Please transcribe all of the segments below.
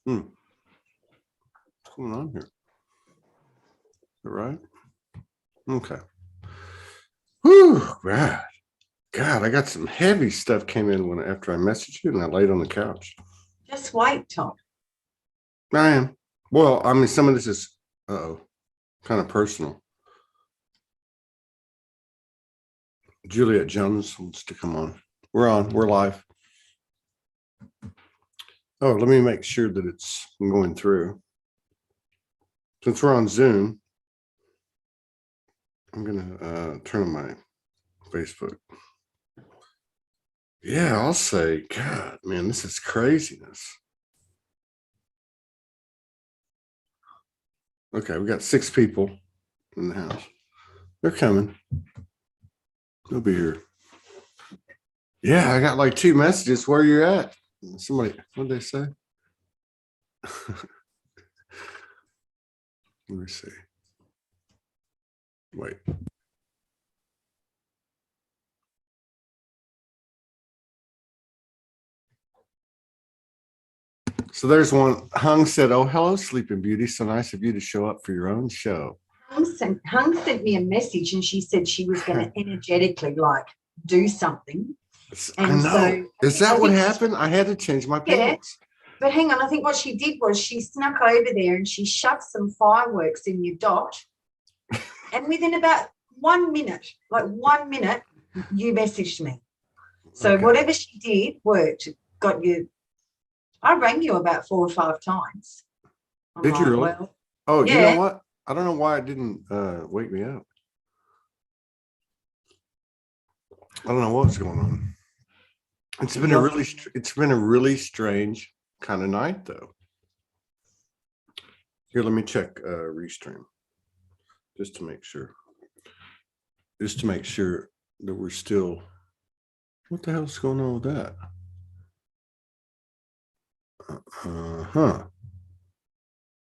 What's going on here? All right. Okay. Whew, God. God, I got some heavy stuff came in after I messaged you and I laid on the couch. Just wait, Tom. I am. Well, I mean, some of this is kind of personal. Juliet Jones wants to come on. We're on. We're live. Oh, let me make sure that it's going through. Since we're on Zoom, I'm going to turn on my Facebook. Yeah, I'll say, God, man, this is craziness. Okay, we got 6 people in the house. They're coming. They'll be here. Yeah, I got like 2 messages. Where you at? Somebody, what did they say? Let me see. Wait. So there's one. Hung said, "Oh, hello, Sleeping Beauty. So nice of you to show up for your own show." Hung sent me a message and she said she was going to energetically like do something. And I know. So is that what happened? I had to change my pants. But hang on, I think what she did was she snuck over there and she shoved some fireworks in your dot. And within about 1 minute, you messaged me. So whatever she did worked. Got you. I rang you about 4 or 5 times. Did you really? Well, oh, yeah. You know what? I don't know why it didn't wake me up. I don't know what's going on. It's been a really strange kind of night, though. Here, let me check Restream just to make sure. Just to make sure that we're still. What the hell's going on with that?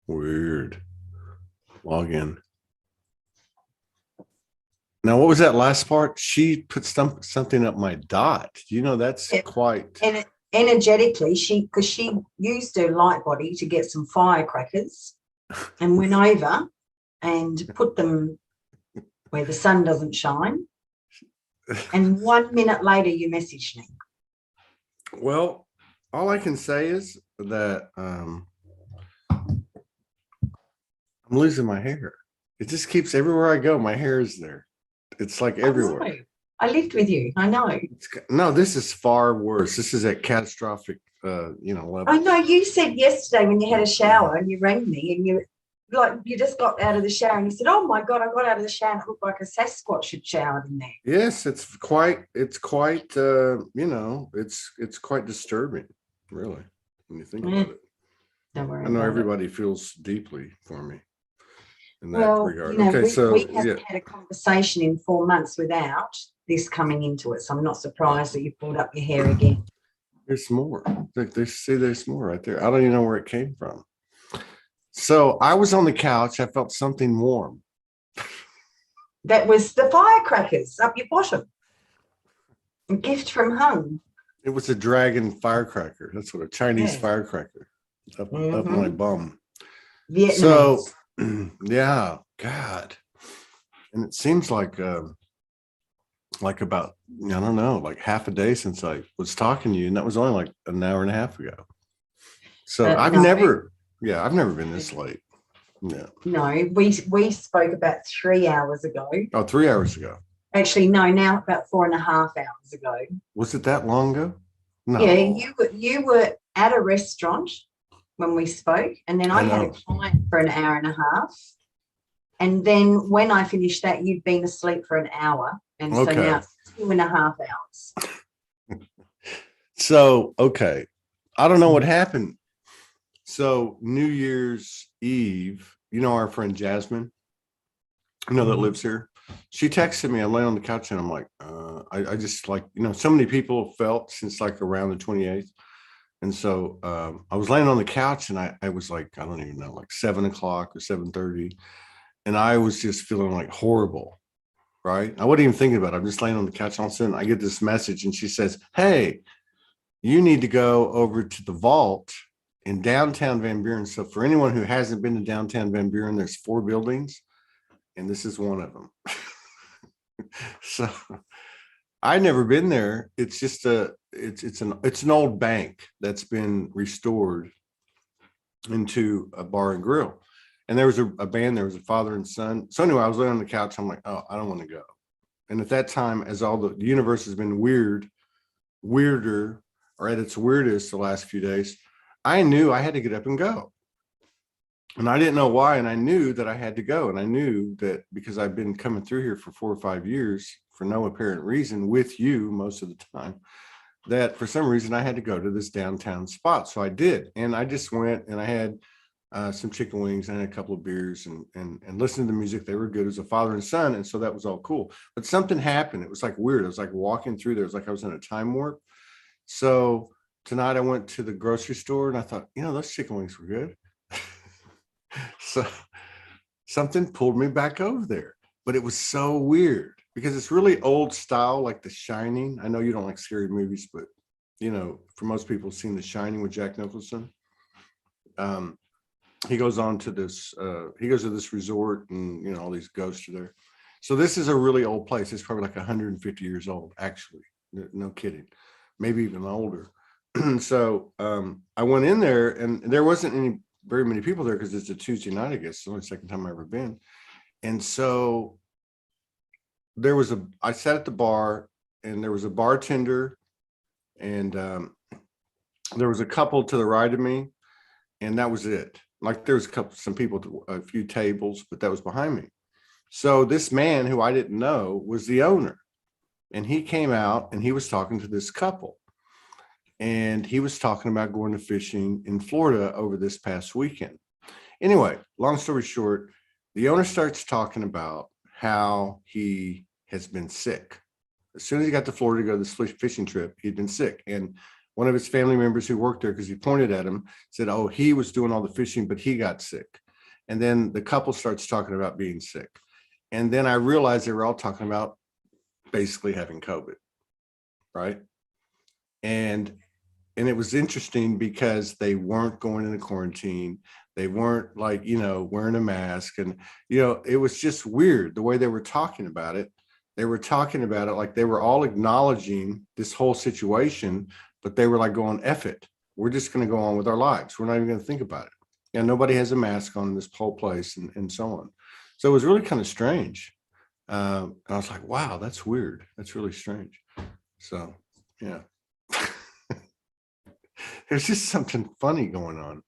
Weird. Log in. Now, what was that last part? She put something up my dot. You know, that's quite. And energetically, because she used her light body to get some firecrackers and went over and put them where the sun doesn't shine. And 1 minute later, you messaged me. Well, all I can say is that I'm losing my hair. It just keeps everywhere I go. My hair is there. It's like everywhere. I lived with you. I know. No, this is far worse. This is at catastrophic, level. I know. You said yesterday when you had a shower and you rang me and you just got out of the shower and you said, "Oh my God, I got out of the shower and it looked like a Sasquatch had showered in there." Yes, it's quite, it's quite disturbing, really, when you think about it. Don't worry. I know everybody feels deeply for me in that regard. We haven't had a conversation in 4 months without this coming into it, so I'm not surprised that you brought up your hair again. There's more. They say there's more right there. I don't even know where it came from. So I was on the couch. I felt something warm. That was the firecrackers up your bottom. A gift from Hung. It was a dragon firecracker. That's what a Chinese firecracker up my bum. Vietnamese. So, yeah, God. And it seems like about, I don't know, like half a day since I was talking to you. And that was only like an hour and a half ago. So I've never been this late. Yeah. No, we spoke about 3 hours ago. Oh, 3 hours ago. Actually, no, now about 4.5 hours ago. Was it that long ago? No. Yeah, you were at a restaurant when we spoke, and then I had a client for an hour and a half. And then when I finished that, you'd been asleep for an hour. And so now it's 2.5 hours. So, I don't know what happened. So New Year's Eve, our friend Jasmine, that lives here. She texted me. I'm laying on the couch and I'm like, I just like, so many people have felt since like around the 28th. And so I was laying on the couch and I was like, I don't even know, like 7 o'clock or 7:30. And I was just feeling like horrible, right? I wasn't even thinking about it. I'm just laying on the couch. All of a sudden I get this message and she says, "Hey, you need to go over to the vault in downtown Van Buren. So for anyone who hasn't been to downtown Van Buren, there's 4 buildings, and this is one of them. So I'd never been there. It's just it's an old bank that's been restored into a bar and grill. And there was a band, there was a father and son. So anyway, I was laying on the couch. I'm like, oh, I don't want to go. And at that time, as all the universe has been weirder, or at its weirdest the last few days, I knew I had to get up and go. And I didn't know why. And I knew that I had to go. And I knew that because I've been coming through here for 4 or 5 years for no apparent reason with you most of the time, that for some reason I had to go to this downtown spot. So I did. And I just went and I had some chicken wings and a couple of beers and listened to the music. They were good as a father and son. And so that was all cool. But something happened. It was like weird. I was like walking through there. It was like I was in a time warp. So tonight I went to the grocery store and I thought, those chicken wings were good. So something pulled me back over there, but it was so weird because it's really old style, like The Shining. I know you don't like scary movies, but for most people seen The Shining with Jack Nicholson. He goes on to this, he goes to this resort and, all these ghosts are there. So this is a really old place. It's probably like 150 years old, actually. No kidding. Maybe even older. So I went in there and there wasn't very many people there because it's a Tuesday night, I guess. It's the only second time I've ever been. And so I sat at the bar and there was a bartender and there was a couple to the right of me and that was it. Like there was some people, a few tables, but that was behind me. So this man who I didn't know was the owner, and he came out and he was talking to this couple, and he was talking about going to fishing in Florida over this past weekend. Anyway, long story short, the owner starts talking about how he has been sick. As soon as he got to Florida to go to this fishing trip, he'd been sick. And one of his family members who worked there, because he pointed at him, said, oh, he was doing all the fishing, but he got sick. And then the couple starts talking about being sick. And then I realized they were all talking about basically having COVID, right? And it was interesting because they weren't going into quarantine. They weren't like, wearing a mask. And, it was just weird the way they were talking about it. They were talking about it like they were all acknowledging this whole situation, but they were like going, F it. We're just going to go on with our lives. We're not even going to think about it. And nobody has a mask on in this whole place and so on. So it was really kind of strange. And I was like, wow, that's weird. That's really strange. So, yeah. There's just something funny going on.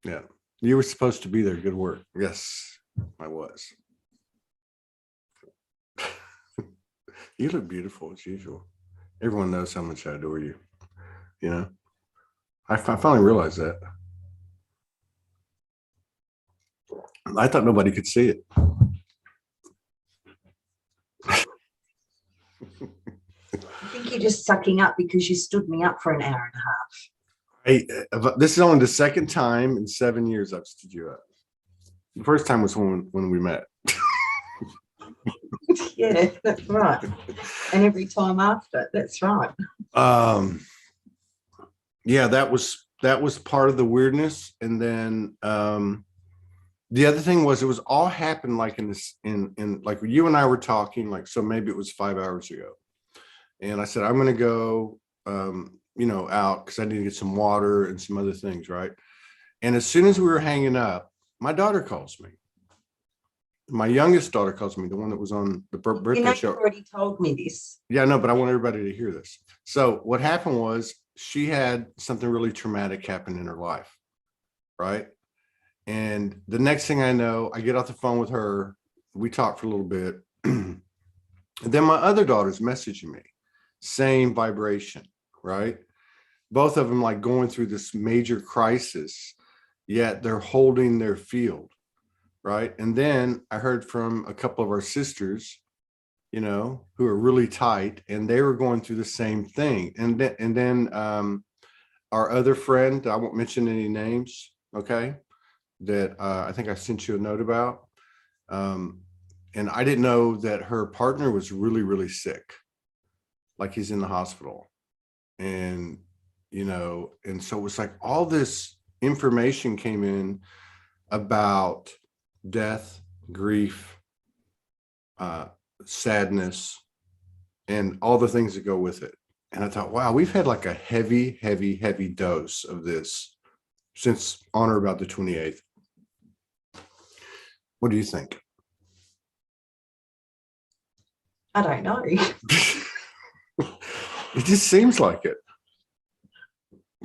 Yeah. You were supposed to be there. Good work. Yes, I was. You look beautiful as usual. Everyone knows how much I adore you. I finally realized that. I thought nobody could see it. I think you're just sucking up because you stood me up for an hour and a half. This is only the second time in 7 years I've stood you up. The first time was when we met. Yeah, that's right. And every time after, that's right. Yeah, that was part of the weirdness. And then the other thing was it was all happened like in like you and I were talking, like, so maybe it was 5 hours ago. And I said, I'm going to go, out because I need to get some water and some other things. Right. And as soon as we were hanging up, my daughter calls me. My youngest daughter calls me, the one that was on the birthday show. You already told me this. Yeah, no, but I want everybody to hear this. So what happened was she had something really traumatic happen in her life. Right. And the next thing I know, I get off the phone with her. We talk for a little bit. And then my other daughter's messaging me, same vibration, right? Both of them like going through this major crisis, yet they're holding their field, right? And then I heard from a couple of our sisters, who are really tight, and they were going through the same thing. And then our other friend, I won't mention any names, okay, that I think I sent you a note about. And I didn't know that her partner was really, really sick. Like he's in the hospital. And you know, and so it was like all this information came in about death, grief, sadness, and all the things that go with it. And I thought, wow, we've had like a heavy, heavy, heavy dose of this since on or about the 28th. What do you think? I don't know. It just seems like it.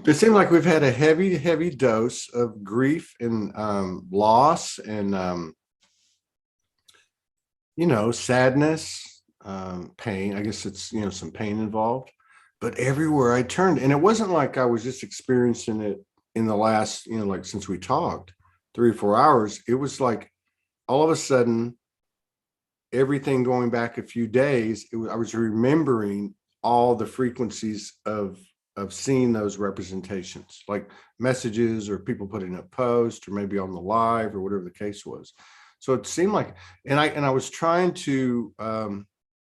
It seems like we've had a heavy, heavy dose of grief and loss and, you know, sadness, pain. I guess it's, you know, some pain involved. But everywhere I turned, and it wasn't like I was just experiencing it in the last, you know, like since we talked 3 or 4 hours. It was like all of a sudden, everything going back a few days, I was remembering all the frequencies of seeing those representations, like messages or people putting up posts or maybe on the live or whatever the case was. So it seemed like, and I was trying to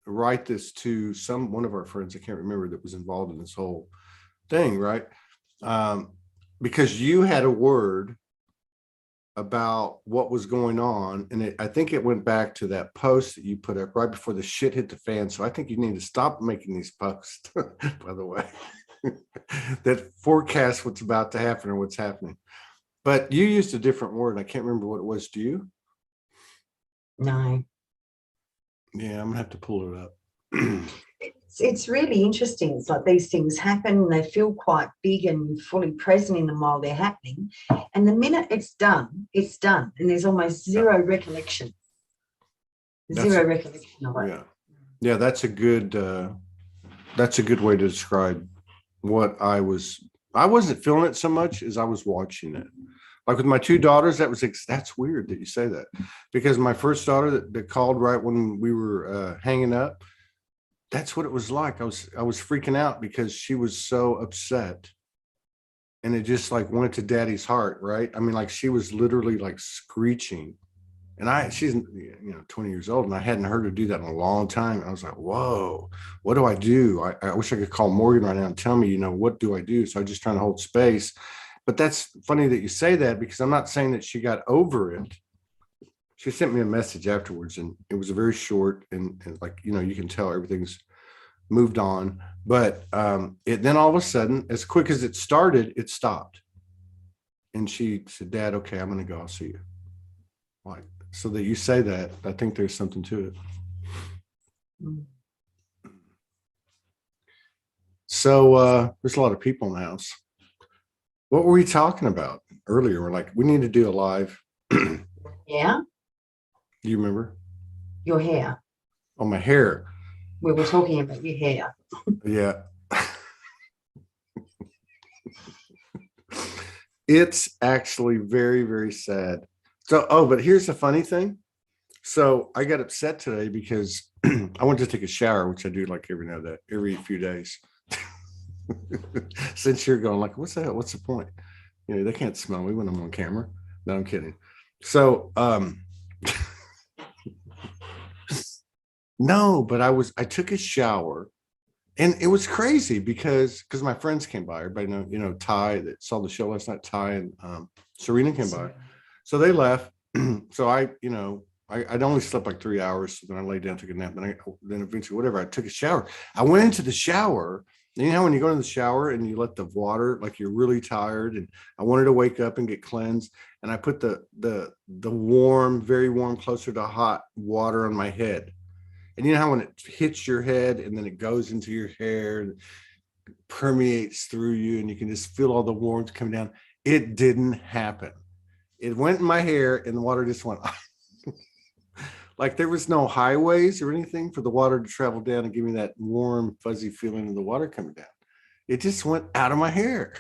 write this to one of our friends, I can't remember, that was involved in this whole thing, right? Because you had a word about what was going on, and I think it went back to that post that you put up right before the shit hit the fan. So I think you need to stop making these posts, by the way, that forecast what's about to happen or what's happening. But you used a different word. I can't remember what it was. Do you? No. Yeah, I'm gonna have to pull it up. It's really interesting. It's like these things happen and they feel quite big and fully present in them while they're happening. And the minute it's done, and there's almost zero recollection. Zero recollection of it. Yeah. Yeah, that's a good way to describe what I wasn't feeling it so much as I was watching it. Like with my 2 daughters, that's weird that you say that, because my first daughter that called right when we were hanging up, that's what it was like. I was freaking out because she was so upset, and it just like went to daddy's heart, right? I mean, like she was literally like screeching, and she's, you know, 20 years old, and I hadn't heard her do that in a long time. I was like, whoa, what do I do? I wish I could call Morgan right now and tell me, you know, what do I do? So I'm just trying to hold space. But that's funny that you say that, because I'm not saying that she got over it. She sent me a message afterwards, and it was a very short and like, you know, you can tell everything's moved on. But then all of a sudden, as quick as it started, it stopped. And she said, Dad, okay, I'm going to go. I'll see you. Like, so that you say that, I think there's something to it. So there's a lot of people in the house. What were we talking about earlier? We're like, we need to do a live. Yeah. Do you remember? Your hair. Oh, my hair. We were talking about your hair. Yeah. It's actually very, very sad. So, but here's the funny thing. So I got upset today because I went to take a shower, which I do like every few days. Since you're going like, what's that? What's the point? You know, they can't smell me when I'm on camera. No, I'm kidding. So, no, but I took a shower, and it was crazy because my friends came by. Everybody know, you know, Ty that saw the show last night, Ty and Serena came by. So they left. So I'd only slept like 3 hours. So then I laid down, took a nap. Then eventually, whatever, I took a shower. I went into the shower. And you know, when you go in the shower and you let the water, like you're really tired, and I wanted to wake up and get cleansed. And I put the warm, very warm, closer to hot water on my head. And you know how when it hits your head and then it goes into your hair and permeates through you, and you can just feel all the warmth coming down. It didn't happen. It went in my hair, and the water just went like there was no highways or anything for the water to travel down and give me that warm, fuzzy feeling of the water coming down. It just went out of my hair.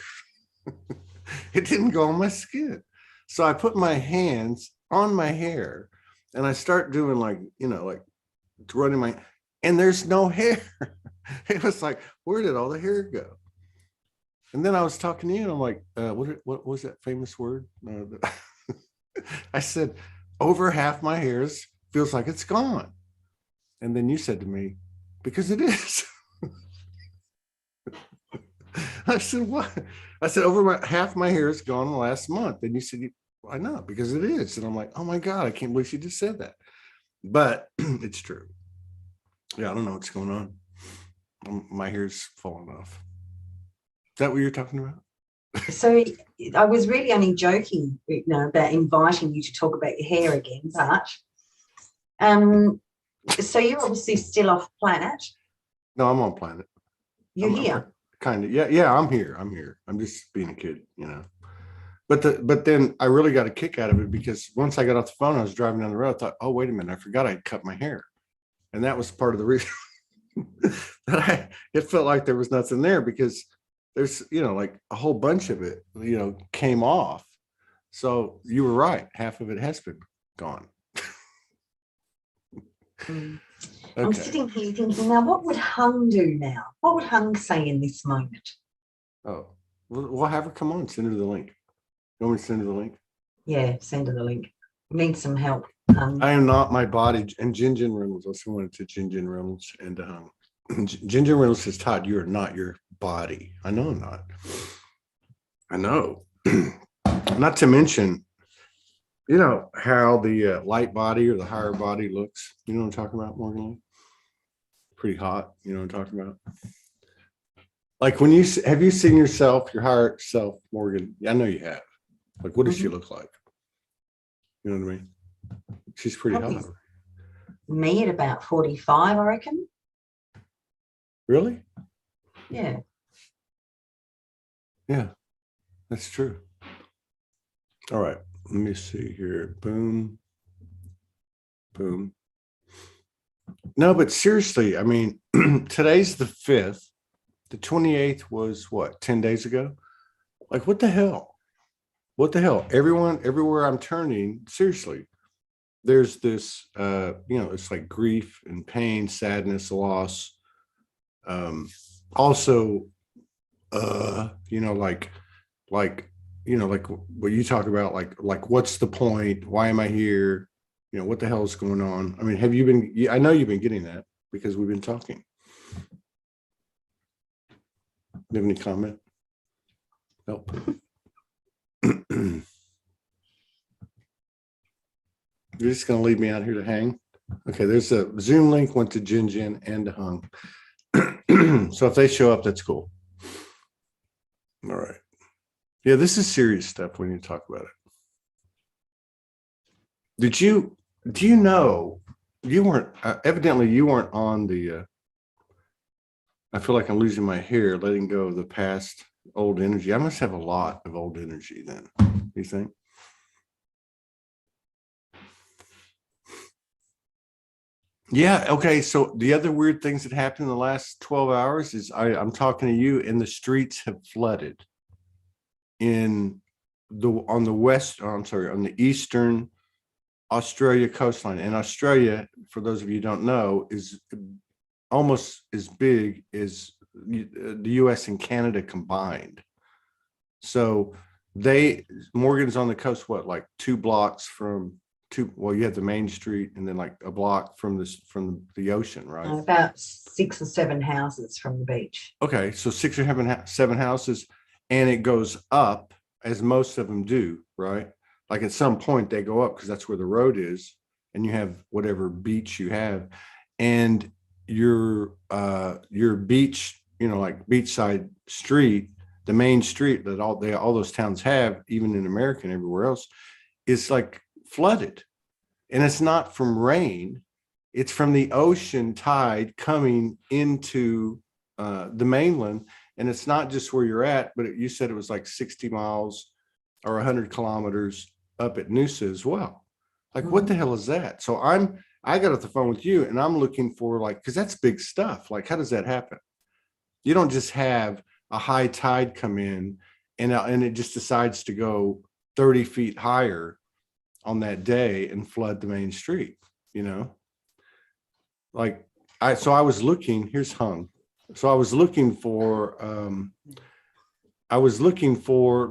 It didn't go on my skin. So I put my hands on my hair, and I start doing like, you know, like running my, and there's no hair. It was like, where did all the hair go? And then I was talking to you, and I'm like, what was that famous word? I said, over half my hairs feels like it's gone. And then you said to me, because it is. I said, what? I said, half my hair is gone last month. And you said, why not? Because it is. And I'm like, oh my God, I can't believe she just said that. But it's true. Yeah, I don't know what's going on. My hair's falling off. Is that what you're talking about? So I was really only joking, about inviting you to talk about your hair again, but so you're obviously still off planet. No, I'm on planet. You're here. Kind of. Yeah, I'm here. I'm just being a kid, But then I really got a kick out of it because once I got off the phone, I was driving down the road. I thought, oh, wait a minute, I forgot I'd cut my hair. And that was part of the reason that it felt like there was nothing there, because there's, like a whole bunch of it, came off. So you were right. Half of it has been gone. Mm. Okay. I'm sitting here thinking, now what would Hung do now? What would Hung say in this moment? Oh, we'll have her come on. Send her the link. You want me to send her the link? Yeah, send her the link. Need some help. I am not my body. And Jinjin Reynolds also wanted to Jinjin Reynolds and Hung. Jinjin Reynolds says, Todd, you are not your body. I know I'm not. I know. Not to mention, how the light body or the higher body looks. You know what I'm talking about, Morgan? Pretty hot. You know what I'm talking about? Like when have you seen yourself, your higher self, Morgan? I know you have. Like, what does she look like? You know what I mean? She's pretty hot. Me at about 45, I reckon. Really? Yeah. Yeah, that's true. All right, let me see here. Boom. Boom. No, but seriously, I mean, today's the 5th. The 28th was what, 10 days ago? Like, what the hell? What the hell? Everywhere I'm turning, seriously, there's this, it's like grief and pain, sadness, loss. Also, like what you talk about, like what's the point? Why am I here? What the hell is going on? I mean, have you been, I know you've been getting that because we've been talking. Do you have any comment? Nope. You're just going to leave me out here to hang? Okay, there's a Zoom link, went to Jinjin and to Hung. So if they show up, that's cool. All right. Yeah, this is serious stuff when you talk about it. Do you know, you weren't, evidently you weren't on the, I feel like I'm losing my hair, letting go of the past old energy. I must have a lot of old energy then, you think? Yeah. Okay. So the other weird things that happened in the last 12 hours is I'm talking to you and the streets have flooded on the eastern Australia coastline. And Australia, for those of you who don't know, is almost as big as the US and Canada combined. So Morgan's on the coast, what, like 2 blocks from you have the main street and then like a block from the ocean, right? About 6 or 7 houses from the beach. Okay, so 6 or 7 houses, and it goes up as most of them do, right? Like at some point they go up because that's where the road is, and you have whatever beach you have, and your beach, like beachside street, the main street that all those towns have, even in America and everywhere else, is like flooded. And it's not from rain, it's from the ocean tide coming into the mainland. And it's not just where you're at, but you said it was like 60 miles or 100 kilometers up at Noosa as well. Like, what the hell is that? So I got off the phone with you and I'm looking for, like, because that's big stuff. Like, how does that happen? You don't just have a high tide come in and it just decides to go 30 feet higher on that day and flood the main street, like I was looking, here's Hung. So I was looking for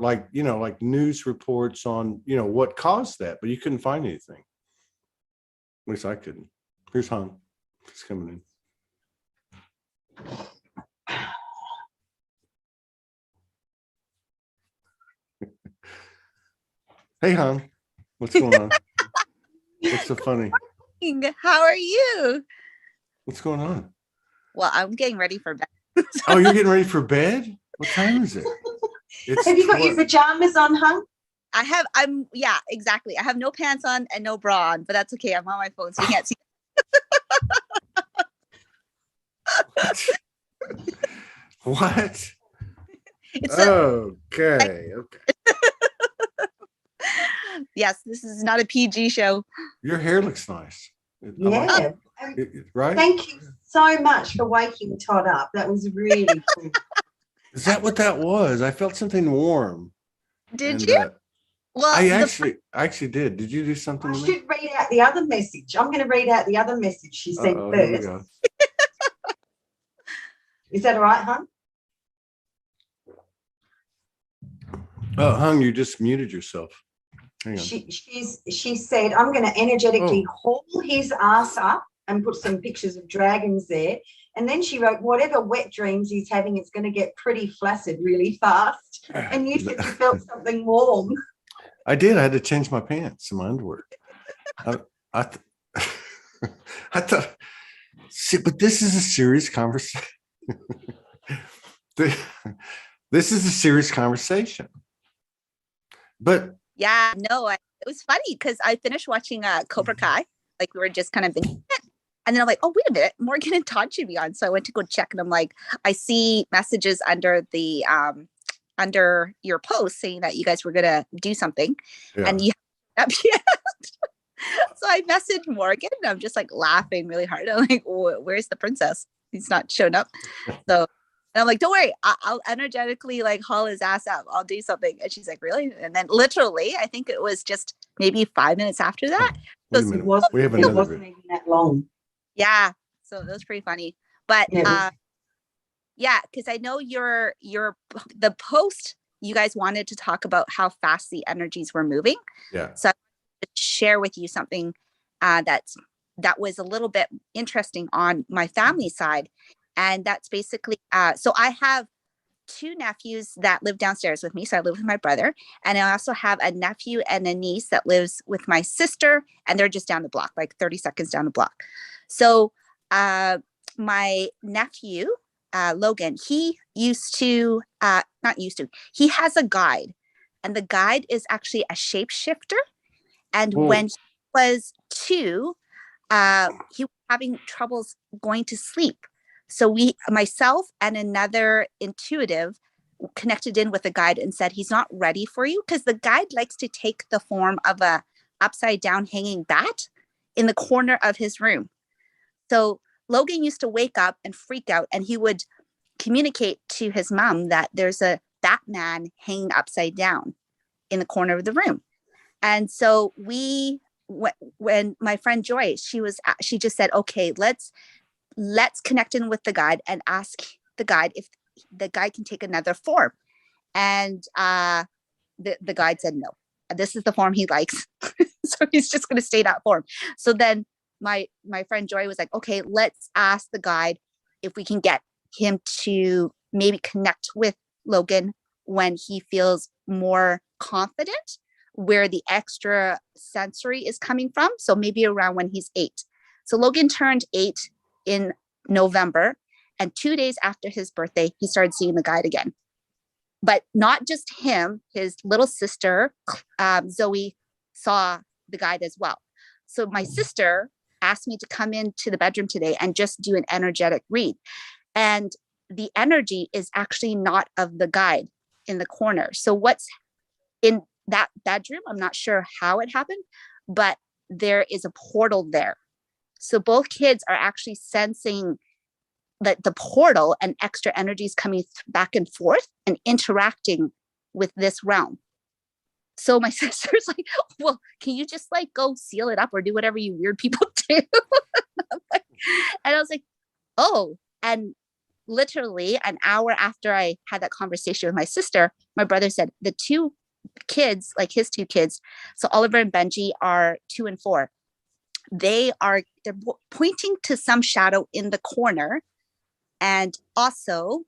like, like news reports on, what caused that, but you couldn't find anything. At least I couldn't. Here's Hung. It's coming in. Hey, hon. What's going on? What's so funny? How are you? What's going on? Well, I'm getting ready for bed. Oh, you're getting ready for bed? What time is it? Have you got your pajamas on, hon? Yeah, exactly. I have no pants on and no bra on, but that's okay. I'm on my phone, so you can't see. What? It's Okay. Yes, this is not a PG show. Your hair looks nice. Yeah. Right? Thank you so much for waking Todd up. That was really cool. Is that what that was? I felt something warm. Did you? Well, I actually did. Did you do something? I should read out the other message. I'm going to read out the other message she sent first. Is that all right, hon? Oh, hon, you just muted yourself. Hang on. She said, I'm going to energetically haul his ass up and put some pictures of dragons there. And then she wrote, whatever wet dreams he's having, it's going to get pretty flaccid really fast. And you said you felt something warm. I did. I had to change my pants and my underwear. I thought, see, but this is a serious conversation. This is a serious conversation. But yeah, no, it was funny because I finished watching Cobra Kai. Like we were just kind of thinking, and then I'm like, oh, wait a minute, Morgan and Todd should be on. So I went to go check, and I'm like, I see messages under the under your post saying that you guys were gonna do something, and you haven't up yet. So I messaged Morgan, and I'm just like laughing really hard. I'm like, where's the princess? He's not showing up. So. And I'm like, don't worry, I'll energetically like haul his ass up. I'll do something. And she's like, really? And then literally, I think it was just maybe 5 minutes after that. It wasn't even that long. Yeah. So it was pretty funny. But yeah, because I know the post, you guys wanted to talk about how fast the energies were moving. Yeah. So I wanted to share with you something that was a little bit interesting on my family side. And that's basically, so I have 2 nephews that live downstairs with me. So I live with my brother. And I also have a nephew and a niece that lives with my sister. And they're just down the block, like 30 seconds down the block. So my nephew, Logan, he used to, he has a guide. And the guide is actually a shapeshifter. And when he was 2, he was having troubles going to sleep. So myself and another intuitive connected in with the guide and said, he's not ready for you, because the guide likes to take the form of a upside down hanging bat in the corner of his room. So Logan used to wake up and freak out, and he would communicate to his mom that there's a Batman hanging upside down in the corner of the room. And so when my friend Joy, she just said, okay, let's connect in with the guide and ask the guide if the guide can take another form. And the guide said no. This is the form he likes. So he's just going to stay that form. So then my friend Joy was like, okay, let's ask the guide if we can get him to maybe connect with Logan when he feels more confident, where the extra sensory is coming from. So maybe around when he's 8. So Logan turned 8 in November, and 2 days after his birthday, he started seeing the guide again. But not just him, his little sister, Zoe, saw the guide as well. So my sister asked me to come into the bedroom today and just do an energetic read. And the energy is actually not of the guide in the corner. So what's in that bedroom, I'm not sure how it happened, but there is a portal there. So both kids are actually sensing that the portal and extra energies coming back and forth and interacting with this realm. So my sister's like, well, can you just like go seal it up or do whatever you weird people do? And I was like, oh, and literally an hour after I had that conversation with my sister, my brother said the 2 kids, like his 2 kids, so Oliver and Benji are 2 and 4. They're pointing to some shadow in the corner. And also,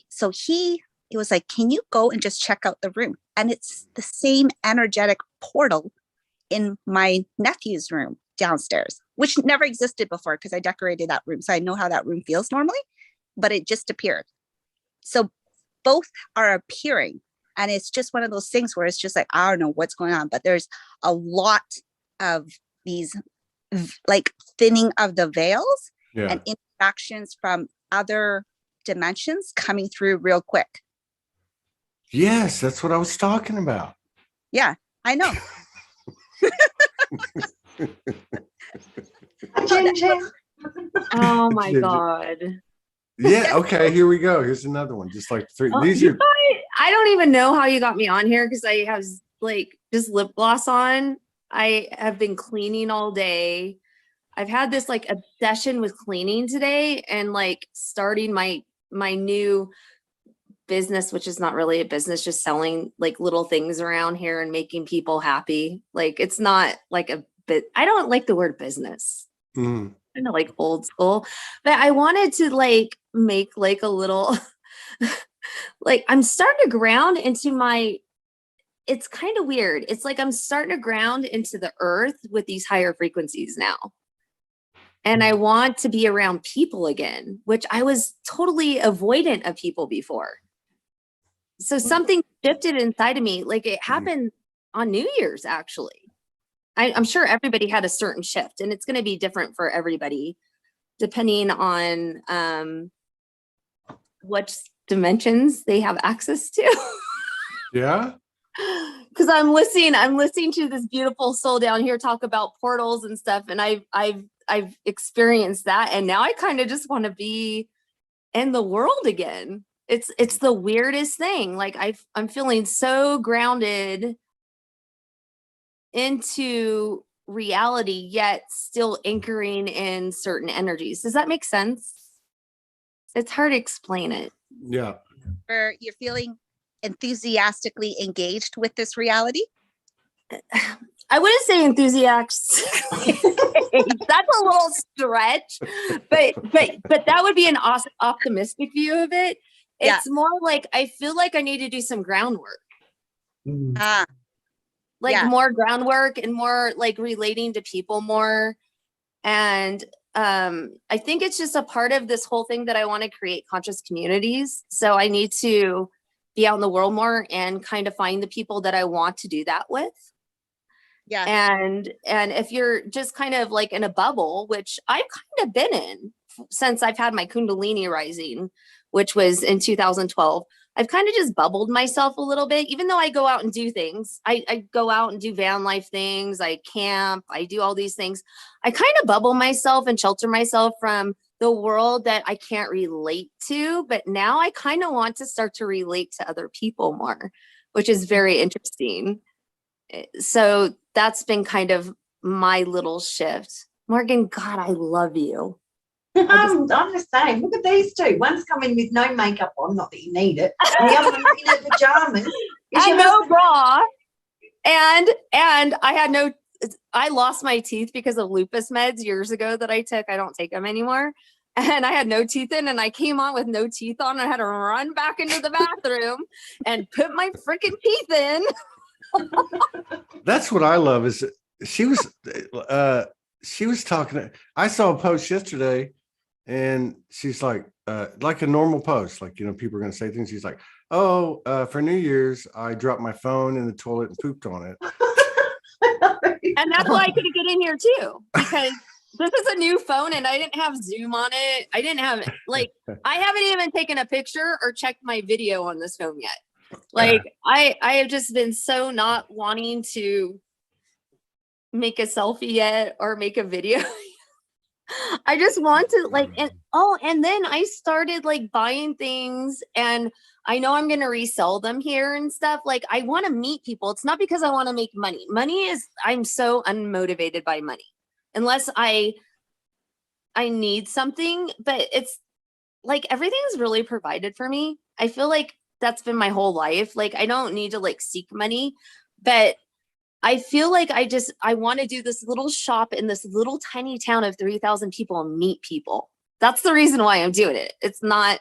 so he it was like, can you go and just check out the room? And it's the same energetic portal in my nephew's room downstairs, which never existed before because I decorated that room. So I know how that room feels normally, but it just appeared. So both are appearing. And it's just one of those things where it's just like, I don't know what's going on, but there's a lot of these like thinning of the veils and interactions from other dimensions coming through real quick. Yes, that's what I was talking about. Yeah, I know. Oh my God. Yeah. Okay. Here we go. Here's another one. Just like three. These are. I don't even know how you got me on here because I have like just lip gloss on. I have been cleaning all day. I've had this like obsession with cleaning today and like starting my new business, which is not really a business, just selling like little things around here and making people happy. Like it's not like a bit. I don't like the word business. Mm. Kind of like old school, but I wanted to like make like a little like I'm starting to ground into my, it's kind of weird. It's like I'm starting to ground into the earth with these higher frequencies now. And I want to be around people again, which I was totally avoidant of people before. So something shifted inside of me. Like it happened on New Year's, actually. I'm sure everybody had a certain shift, and it's going to be different for everybody, depending on what dimensions they have access to. Yeah. Because I'm listening to this beautiful soul down here talk about portals and stuff, and I've experienced that, and now I kind of just want to be in the world again. It's the weirdest thing. Like I'm feeling so grounded into reality, yet still anchoring in certain energies. Does that make sense? It's hard to explain it. Yeah. Or you're feeling enthusiastically engaged with this reality? I wouldn't say enthusiastically. That's a little stretch, but that would be an optimistic view of it. It's more like I feel like I need to do some groundwork. More groundwork and more like relating to people more. And I think it's just a part of this whole thing that I want to create conscious communities. So I need to be out in the world more and kind of find the people that I want to do that with. Yeah. And if you're just kind of like in a bubble, which I've kind of been in since I've had my Kundalini rising, which was in 2012, I've kind of just bubbled myself a little bit, even though I go out and do things. I go out and do van life things. I camp. I do all these things. I kind of bubble myself and shelter myself from the world that I can't relate to. But now I kind of want to start to relate to other people more, which is very interesting. So that's been kind of my little shift. Morgan, God, I love you. I'm the same. Look at these two. One's coming with no makeup on, not that you need it. And the other one's in her pajamas. And no bra. And I lost my teeth because of lupus meds years ago that I took. I don't take them anymore. And I had no teeth in, and I came on with no teeth on. I had to run back into the bathroom and put my freaking teeth in. That's what I love is she was talking. I saw a post yesterday and she's like a normal post, like, you know, people are going to say things. She's like, oh, for New Year's, I dropped my phone in the toilet and pooped on it. And that's why I couldn't get in here too, because this is a new phone and I didn't have Zoom on it. I didn't have I haven't even taken a picture or checked my video on this phone yet. Like I have just been so not wanting to make a selfie yet or make a video. I just want to and then I started like buying things, and I know I'm going to resell them here and stuff. Like I want to meet people. It's not because I want to make money. I'm so unmotivated by money unless I need something, but it's like everything's really provided for me. I feel like that's been my whole life. Like I don't need to like seek money, but I feel like I want to do this little shop in this little tiny town of 3,000 people and meet people. That's the reason why I'm doing it. It's not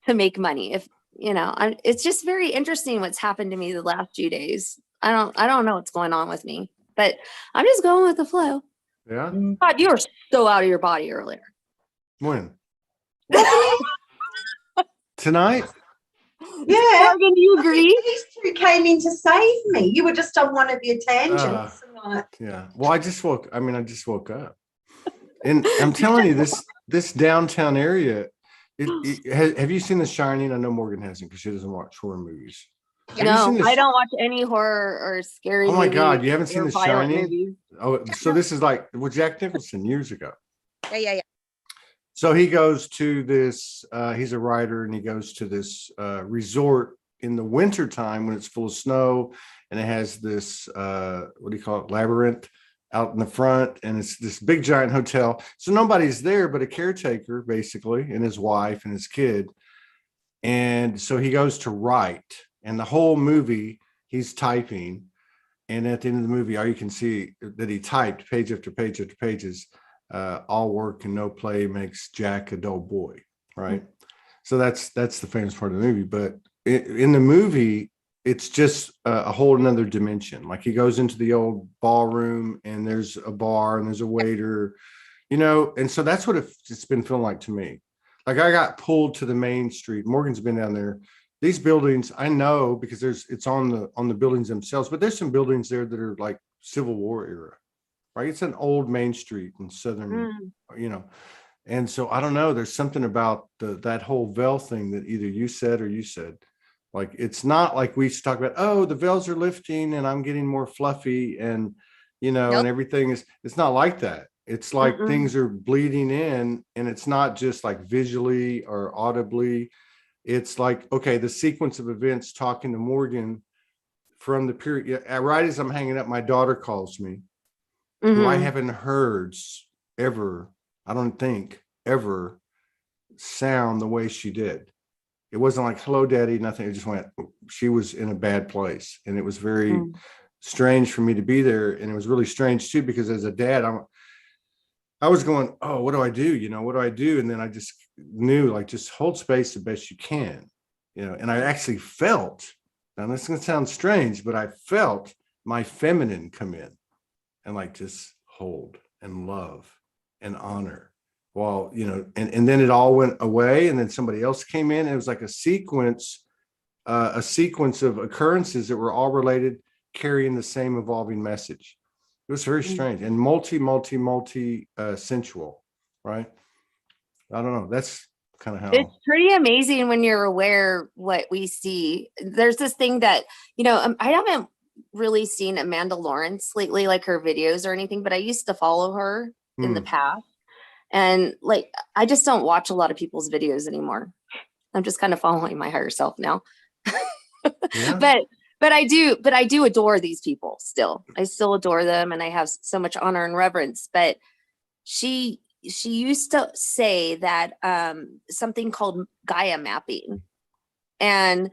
to make money. it's just very interesting what's happened to me the last few days. I don't know what's going on with me, but I'm just going with the flow. Yeah. God, you were so out of your body earlier. When? Tonight? Yeah. Morgan, do you agree? These two came in to save me. You were just on one of your tangents. Yeah. Well, I just woke up. And I'm telling you, this downtown area, have you seen The Shining? I know Morgan hasn't because she doesn't watch horror movies. No, I don't watch any horror or scary Oh my movies God, you haven't seen or The violent Shining? movies. Oh, so this is like Jack Nicholson years ago. Yeah. So he goes to this, he's a writer, and he goes to this resort in the winter time when it's full of snow, and it has this, what do you call it, labyrinth out in the front, and it's this big giant hotel. So nobody's there but a caretaker, basically, and his wife and his kid. And so he goes to write, and the whole movie he's typing. And at the end of the movie, all you can see that he typed page after page after pages. All work and no play makes Jack a dull boy, right? So that's the famous part of the movie. But in the movie, it's just a whole another dimension. Like he goes into the old ballroom, and there's a bar, and there's a waiter, and so that's what it's been feeling like to me. Like I got pulled to the main street. Morgan's been down there. These buildings, I know because it's on the buildings themselves, but there's some buildings there that are like Civil War era, right? It's an old main street in southern, and so I don't know. There's something about that whole veil thing that either you said or you said. Like it's not like we used to talk about, oh, the veils are lifting and I'm getting more fluffy and Nope. and everything it's not like that. It's like things are bleeding in, and it's not just like visually or audibly. It's like, okay, the sequence of events talking to Morgan from the period, right as I'm hanging up, my daughter calls me, who I haven't heard ever, I don't think ever sound the way she did. It wasn't like, hello, daddy, nothing. It just went, she was in a bad place. And it was very strange for me to be there. And it was really strange too, because as a dad, I was going, oh, what do I do? What do I do? And then I just knew, like, just hold space the best you can, and I actually felt, now this is going to sound strange, but I felt my feminine come in and like just hold and love and honor while, and then it all went away. And then somebody else came in, and it was like a sequence of occurrences that were all related, carrying the same evolving message. It was very strange and multi sensual, right? I don't know. That's kind of how it's pretty amazing when you're aware what we see. There's this thing that, I haven't really seen Amanda Lawrence lately, like her videos or anything, but I used to follow her in the past. And like, I just don't watch a lot of people's videos anymore. I'm just kind of following my higher self now. Yeah. But I do adore these people still. I still adore them, and I have so much honor and reverence. But she used to say that something called Gaia mapping, and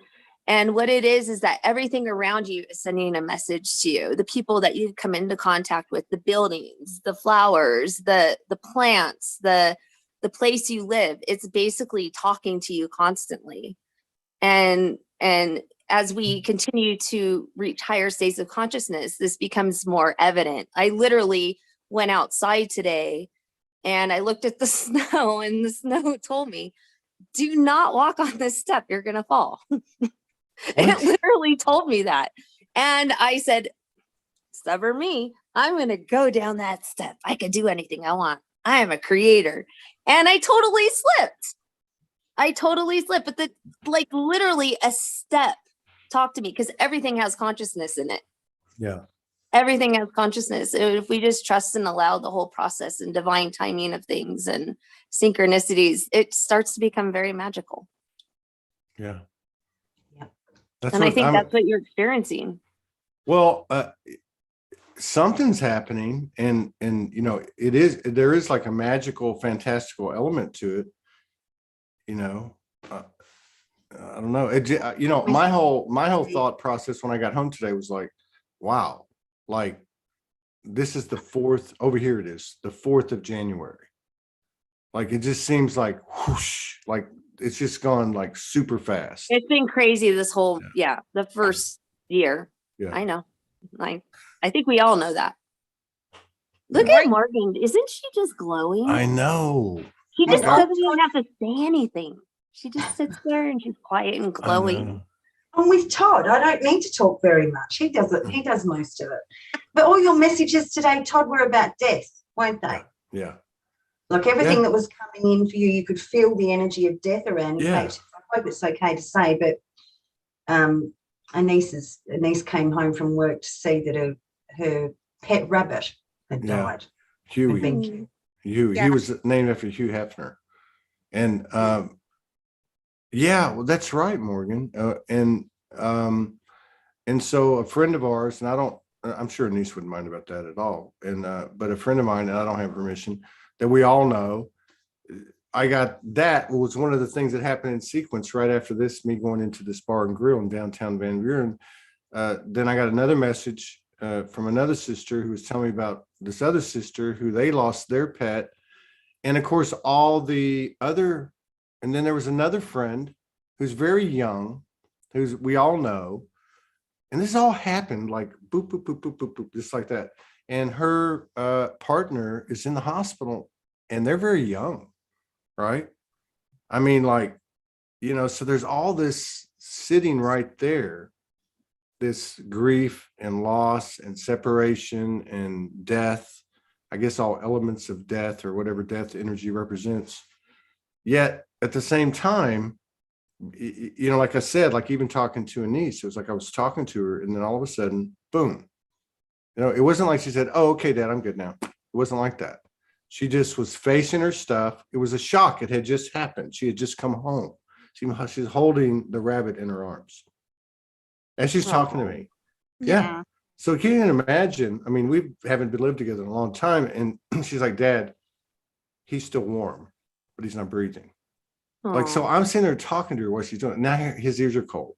what it is that everything around you is sending a message to you. The people that you come into contact with, the buildings, the flowers, the plants, the place you live, it's basically talking to you constantly. And as we continue to reach higher states of consciousness, this becomes more evident. I literally went outside today and I looked at the snow, and the snow told me, do not walk on this step. You're going to fall. It literally told me that. And I said, stubborn me, I'm going to go down that step. I can do anything I want. I am a creator. And I totally slipped. But literally a step talked to me, because everything has consciousness in it. Yeah. Everything has consciousness. If we just trust and allow the whole process and divine timing of things and synchronicities, it starts to become very magical. Yeah. And I think that's what you're experiencing. Well, something's happening, and there is like a magical, fantastical element to it. I don't know. My whole thought process when I got home today was like, wow, like this is the 4th, over here it is, the 4th of January. Like it just seems like whoosh, like it's just gone like super fast. It's been crazy this whole, the first year. Yeah. I know. I think we all know that. Look at Morgan. Isn't she just glowing? I know. She just Like, doesn't even have to say anything. She just sits there and she's quiet and glowing. And with Todd, I don't need to talk very much. He does it. He does most of it. But all your messages today, Todd, were about death, weren't they? Yeah. Like everything that was coming in for you, you could feel the energy of death around. In fact, I hope it's okay to say, but a niece came home from work to see that her pet rabbit had died. Huey. He was named after Hugh Hefner. And well, that's right, Morgan. And so a friend of ours, and I'm sure a niece wouldn't mind about that at all. And but a friend of mine, and I don't have permission, that we all know, I got that was one of the things that happened in sequence right after this, me going into this bar and grill in downtown Van Buren. Then I got another message from another sister who was telling me about this other sister who they lost their pet. And of course, all the other, and then there was another friend who's very young, we all know. And this all happened like boop, boop, boop, boop, boop, boop, just like that. And her partner is in the hospital and they're very young, right? I mean, like, so there's all this sitting right there, this grief and loss and separation and death, I guess all elements of death or whatever death energy represents. Yet at the same time, like I said, like even talking to a niece, it was like I was talking to her and then all of a sudden, boom. It wasn't like she said, "Oh, okay, Dad, I'm good now." It wasn't like that. She just was facing her stuff. It was a shock. It had just happened. She had just come home. She's holding the rabbit in her arms. And she's talking to me. Yeah. So can you imagine? I mean, we haven't been lived together in a long time. And she's like, "Dad, he's still warm, but he's not breathing." Like, so I'm sitting there talking to her what she's doing. Now his ears are cold.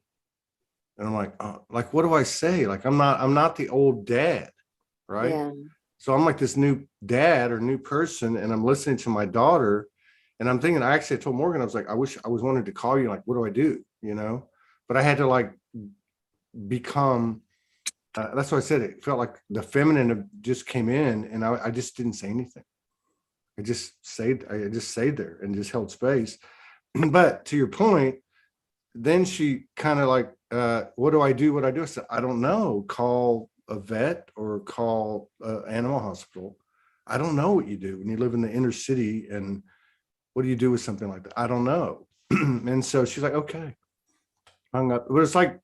And I'm like, oh, like, what do I say? Like, I'm not the old dad, right? Yeah. So I'm like this new dad or new person, and I'm listening to my daughter, and I'm thinking, I told Morgan, I was like, I wish I was wanting to call you, like, what do I do? But I had to like become, that's what I said. It felt like the feminine just came in, and I just didn't say anything. I just stayed there and just held space. But to your point, then she kind of like, what do I do? I said, I don't know. Call a vet or call an animal hospital. I don't know what you do when you live in the inner city, and what do you do with something like that? I don't know. And so she's like, okay. Hung up. But it's like,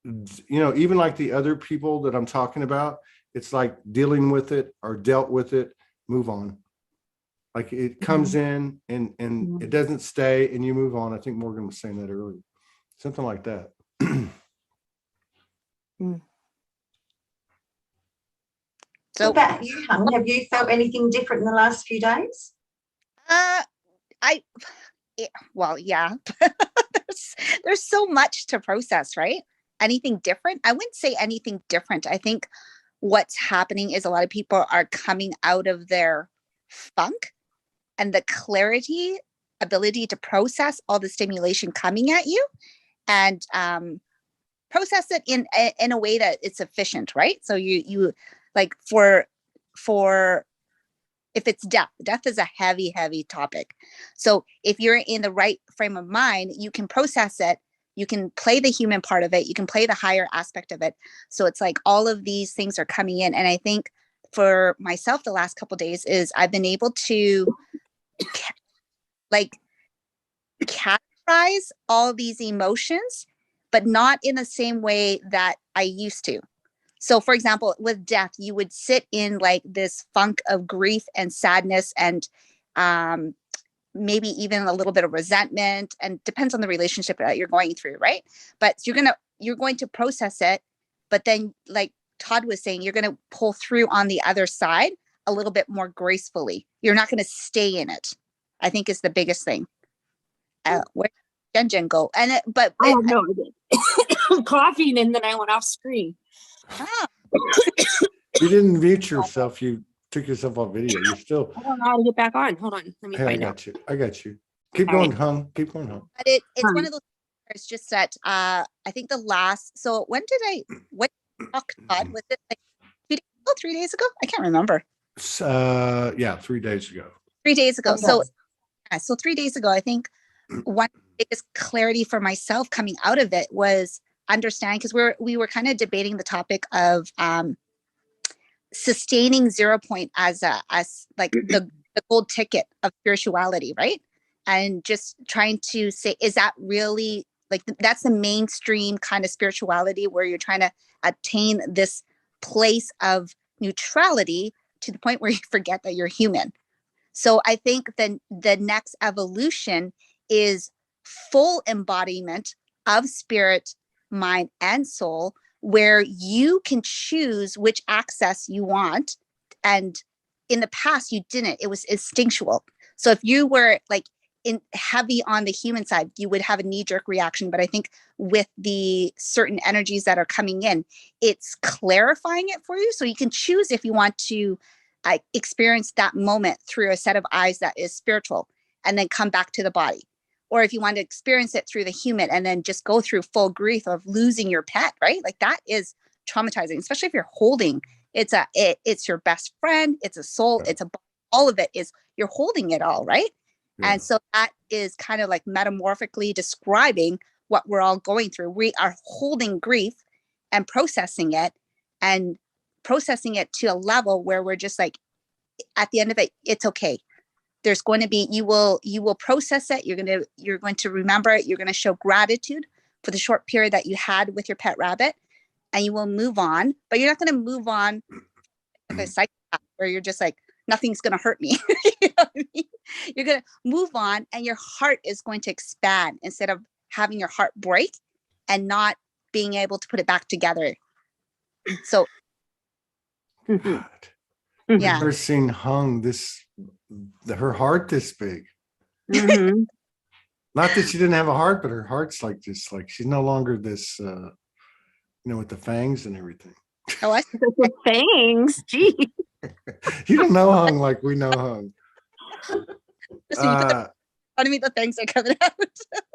even like the other people that I'm talking about, it's like dealing with it or dealt with it, move on. Like it comes in and it doesn't stay and you move on. I think Morgan was saying that earlier. Something like that. So about you, Hung, have you felt anything different in the last few days? Yeah. there's so much to process, right? Anything different? I wouldn't say anything different. I think what's happening is a lot of people are coming out of their funk, and the ability to process all the stimulation coming at you, and process it in a way that it's efficient, right? So you like for if it's death is a heavy topic. So if you're in the right frame of mind, you can process it. You can play the human part of it. You can play the higher aspect of it. So it's like all of these things are coming in. And I think for myself, the last couple of days is I've been able to like categorize all these emotions, but not in the same way that I used to. So for example, with death, you would sit in like this funk of grief and sadness and maybe even a little bit of resentment, and depends on the relationship that you're going through, right? But you're going to process it, but then like Todd was saying, you're going to pull through on the other side a little bit more gracefully. You're not going to stay in it, I think, is the biggest thing. Where did Jen go? And no, I did. Coughing, and then I went off screen. You didn't mute yourself. You took yourself off video. You're still. I don't know how to get back on. Hold on. Let me find out. I got you. Keep All going, right. Hung. Keep going, Hung. But it's one of those, it's just that I think the last, so when did Todd, was it like 2 days ago, 3 days ago? I can't remember. Yeah, 3 days ago. 3 days ago. So Okay. so 3 days ago, I think one biggest clarity for myself coming out of it was understanding, because we were kind of debating the topic of sustaining 0 point as like the gold ticket of spirituality, right? And just trying to say, is that really like that's the mainstream kind of spirituality where you're trying to attain this place of neutrality to the point where you forget that you're human. So I think the next evolution is full embodiment of spirit, mind, and soul, where you can choose which access you want. And in the past, you didn't. It was instinctual. So if you were like in heavy on the human side, you would have a knee-jerk reaction. But I think with the certain energies that are coming in, it's clarifying it for you. So you can choose if you want to experience that moment through a set of eyes that is spiritual and then come back to the body. Or if you want to experience it through the human and then just go through full grief of losing your pet, right? Like that is traumatizing, especially if you're holding, it's your best friend, it's a soul, it's all of it is, you're holding it all, right? Yeah. And so that is kind of like metamorphically describing what we're all going through. We are holding grief and processing it to a level where we're just like, at the end of it, it's okay. There's going to be, you will process it. You're going to remember it. You're going to show gratitude for the short period that you had with your pet rabbit, and you will move on, but you're not going to move on like a psychopath where you're just like, nothing's going to hurt me. You know what I mean? You're going to move on and your heart is going to expand instead of having your heart break and not being able to put it back together. So God. yeah. I've never seen Hung her heart this big. Mhm. Not that she didn't have a heart, but her heart's like this, like she's no longer this with the fangs and everything. Oh, I Thanks. Gee. You don't know Hung like we know Hung. listen, you put the front of me, the things are coming out.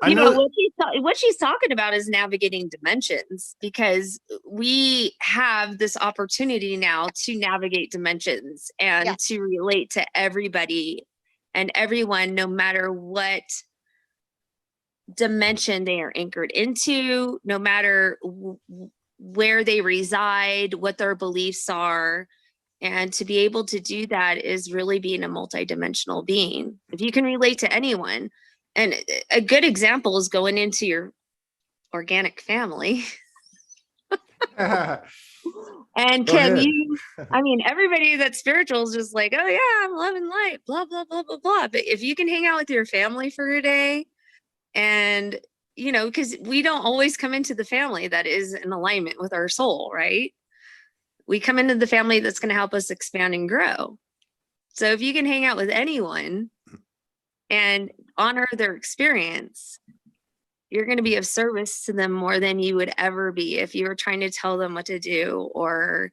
I You know know what she's talking about is navigating dimensions, because we have this opportunity now to navigate dimensions and Yeah. to relate to everybody and everyone, no matter what dimension they are anchored into, no matter where they reside, what their beliefs are. And to be able to do that is really being a multidimensional being. If you can relate to anyone, and a good example is going into your organic family. And Go can ahead. you, I mean, everybody that's spiritual is just like, oh yeah, I'm loving light, blah, blah, blah, blah, blah. But if you can hang out with your family for a day, and, you know, because we don't always come into the family that is in alignment with our soul, right? We come into the family that's going to help us expand and grow. So if you can hang out with anyone and honor their experience, you're going to be of service to them more than you would ever be if you were trying to tell them what to do or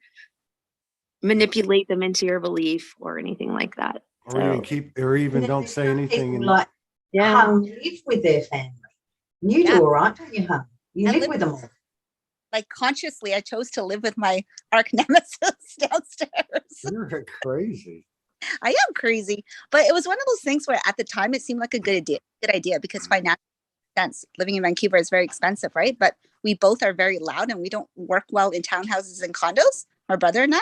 manipulate them into your belief or anything like that. Or even don't say anything. People like Hung live with their family. You do all right, don't you, Hung? You I live live with them all. Like consciously, I chose to live with my arch nemesis downstairs. You're crazy. I am crazy, but it was one of those things where at the time it seemed like a good idea because financial sense. Living in Vancouver is very expensive, right? But we both are very loud and we don't work well in townhouses and condos, my brother and I.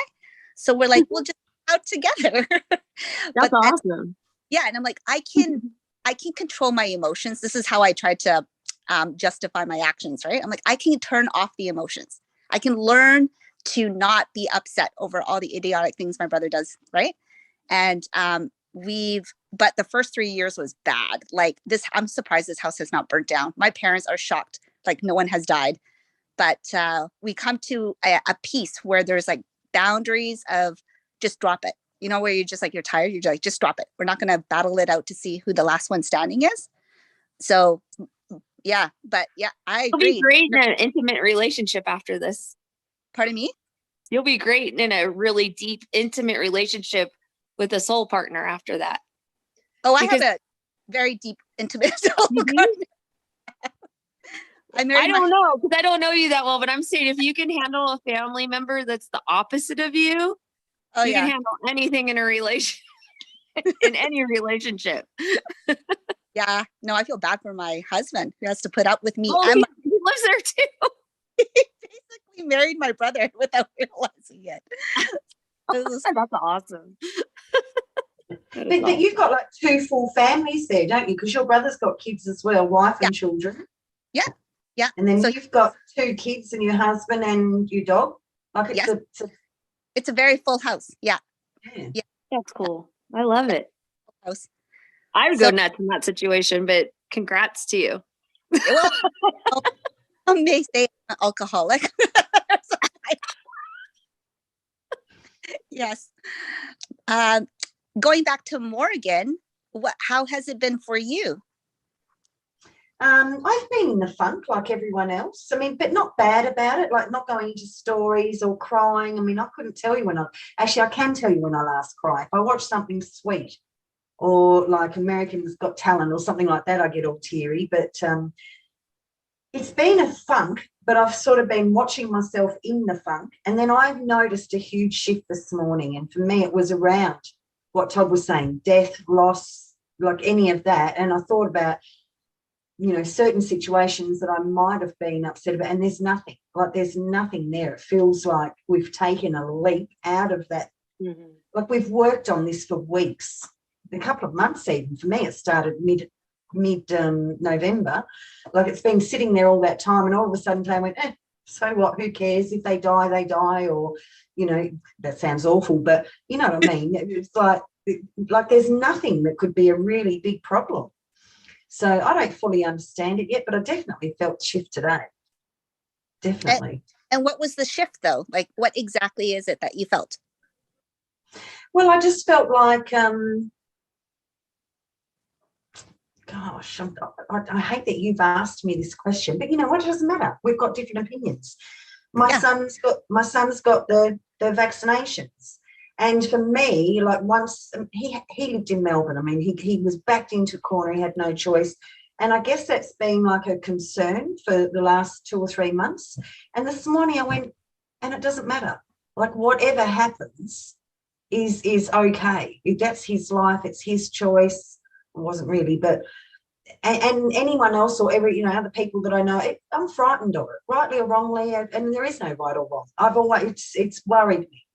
So we're like, we'll just out together. That's awesome. Yeah, and I'm like, I can control my emotions. This is how I try to justify my actions, right? I'm like, I can turn off the emotions. I can learn to not be upset over all the idiotic things my brother does, right? And but the first 3 years was bad. Like this, I'm surprised this house has not burnt down. My parents are shocked, like no one has died. But we come to a piece where there's like boundaries of just drop it. You know, where you're just like, you're tired, you're like, just drop it. We're not going to battle it out to see who the last one standing is. So yeah, but yeah, I agree. You'll be great in an intimate relationship after this. Pardon me? You'll be great in a really deep, intimate relationship with a soul partner after that. Oh, I have very deep, intimate. Mhm. I married I my don't know, because I don't know you that well, but I'm saying if you can handle a family member that's the opposite of you, oh you can yeah, handle anything in a relation, in any relationship. yeah. No, I feel bad for my husband who has to put up with me Oh, and he lives there too. basically married my brother without realizing it. It was- That's awesome. That is But you've awesome. got like two full families there, don't you? Because your brother's got kids as well, wife and children. yeah, yeah. And then So you've got two kids and your husband and your dog. Like it's yes, it's a very full house. Yeah, yeah. yeah, That's cool. I love it. house. I would So go nuts in that situation, but congrats to you. well, some may say I'm an alcoholic. So yes. Going back to Morgan, how has it been for you? I've been in the funk like everyone else. I mean, but not bad about it, like not going into stories or crying. I mean, I couldn't tell you when I can tell you when I last cried. If I watch something sweet or like American's Got Talent or something like that, I get all teary. But it's been a funk, but I've sort of been watching myself in the funk. And then I've noticed a huge shift this morning. And for me, it was around what Todd was saying, death, loss, like any of that. And I thought about, you know, certain situations that I might have been upset about, and there's nothing there. It feels like we've taken a leap out of that. Mm-hmm. Like we've worked on this for weeks, a couple of months even. For me, it started mid November. Like it's been sitting there all that time, and all of a sudden I went, so what, who cares? If they die, they die. Or, you know, that sounds awful, but you know what I mean. It's like there's nothing that could be a really big problem. So I don't fully understand it yet, but I definitely felt the shift today. Definitely. And what was the shift though? Like what exactly is it that you felt? Well, I just felt like, gosh, I hate that you've asked me this question, but you know what? It doesn't matter. We've got different opinions. My son's got the vaccinations. And for me, like once he lived in Melbourne, I mean, he was backed into a corner, he had no choice. And I guess that's been like a concern for the last 2 or 3 months. And this morning I went, and it doesn't matter. Like whatever happens is okay. If that's his life, it's his choice. It wasn't really, but and anyone else or every, you know, other people that I know, I'm frightened of it, rightly or wrongly, and there is no right or wrong. I've always, it's worried me.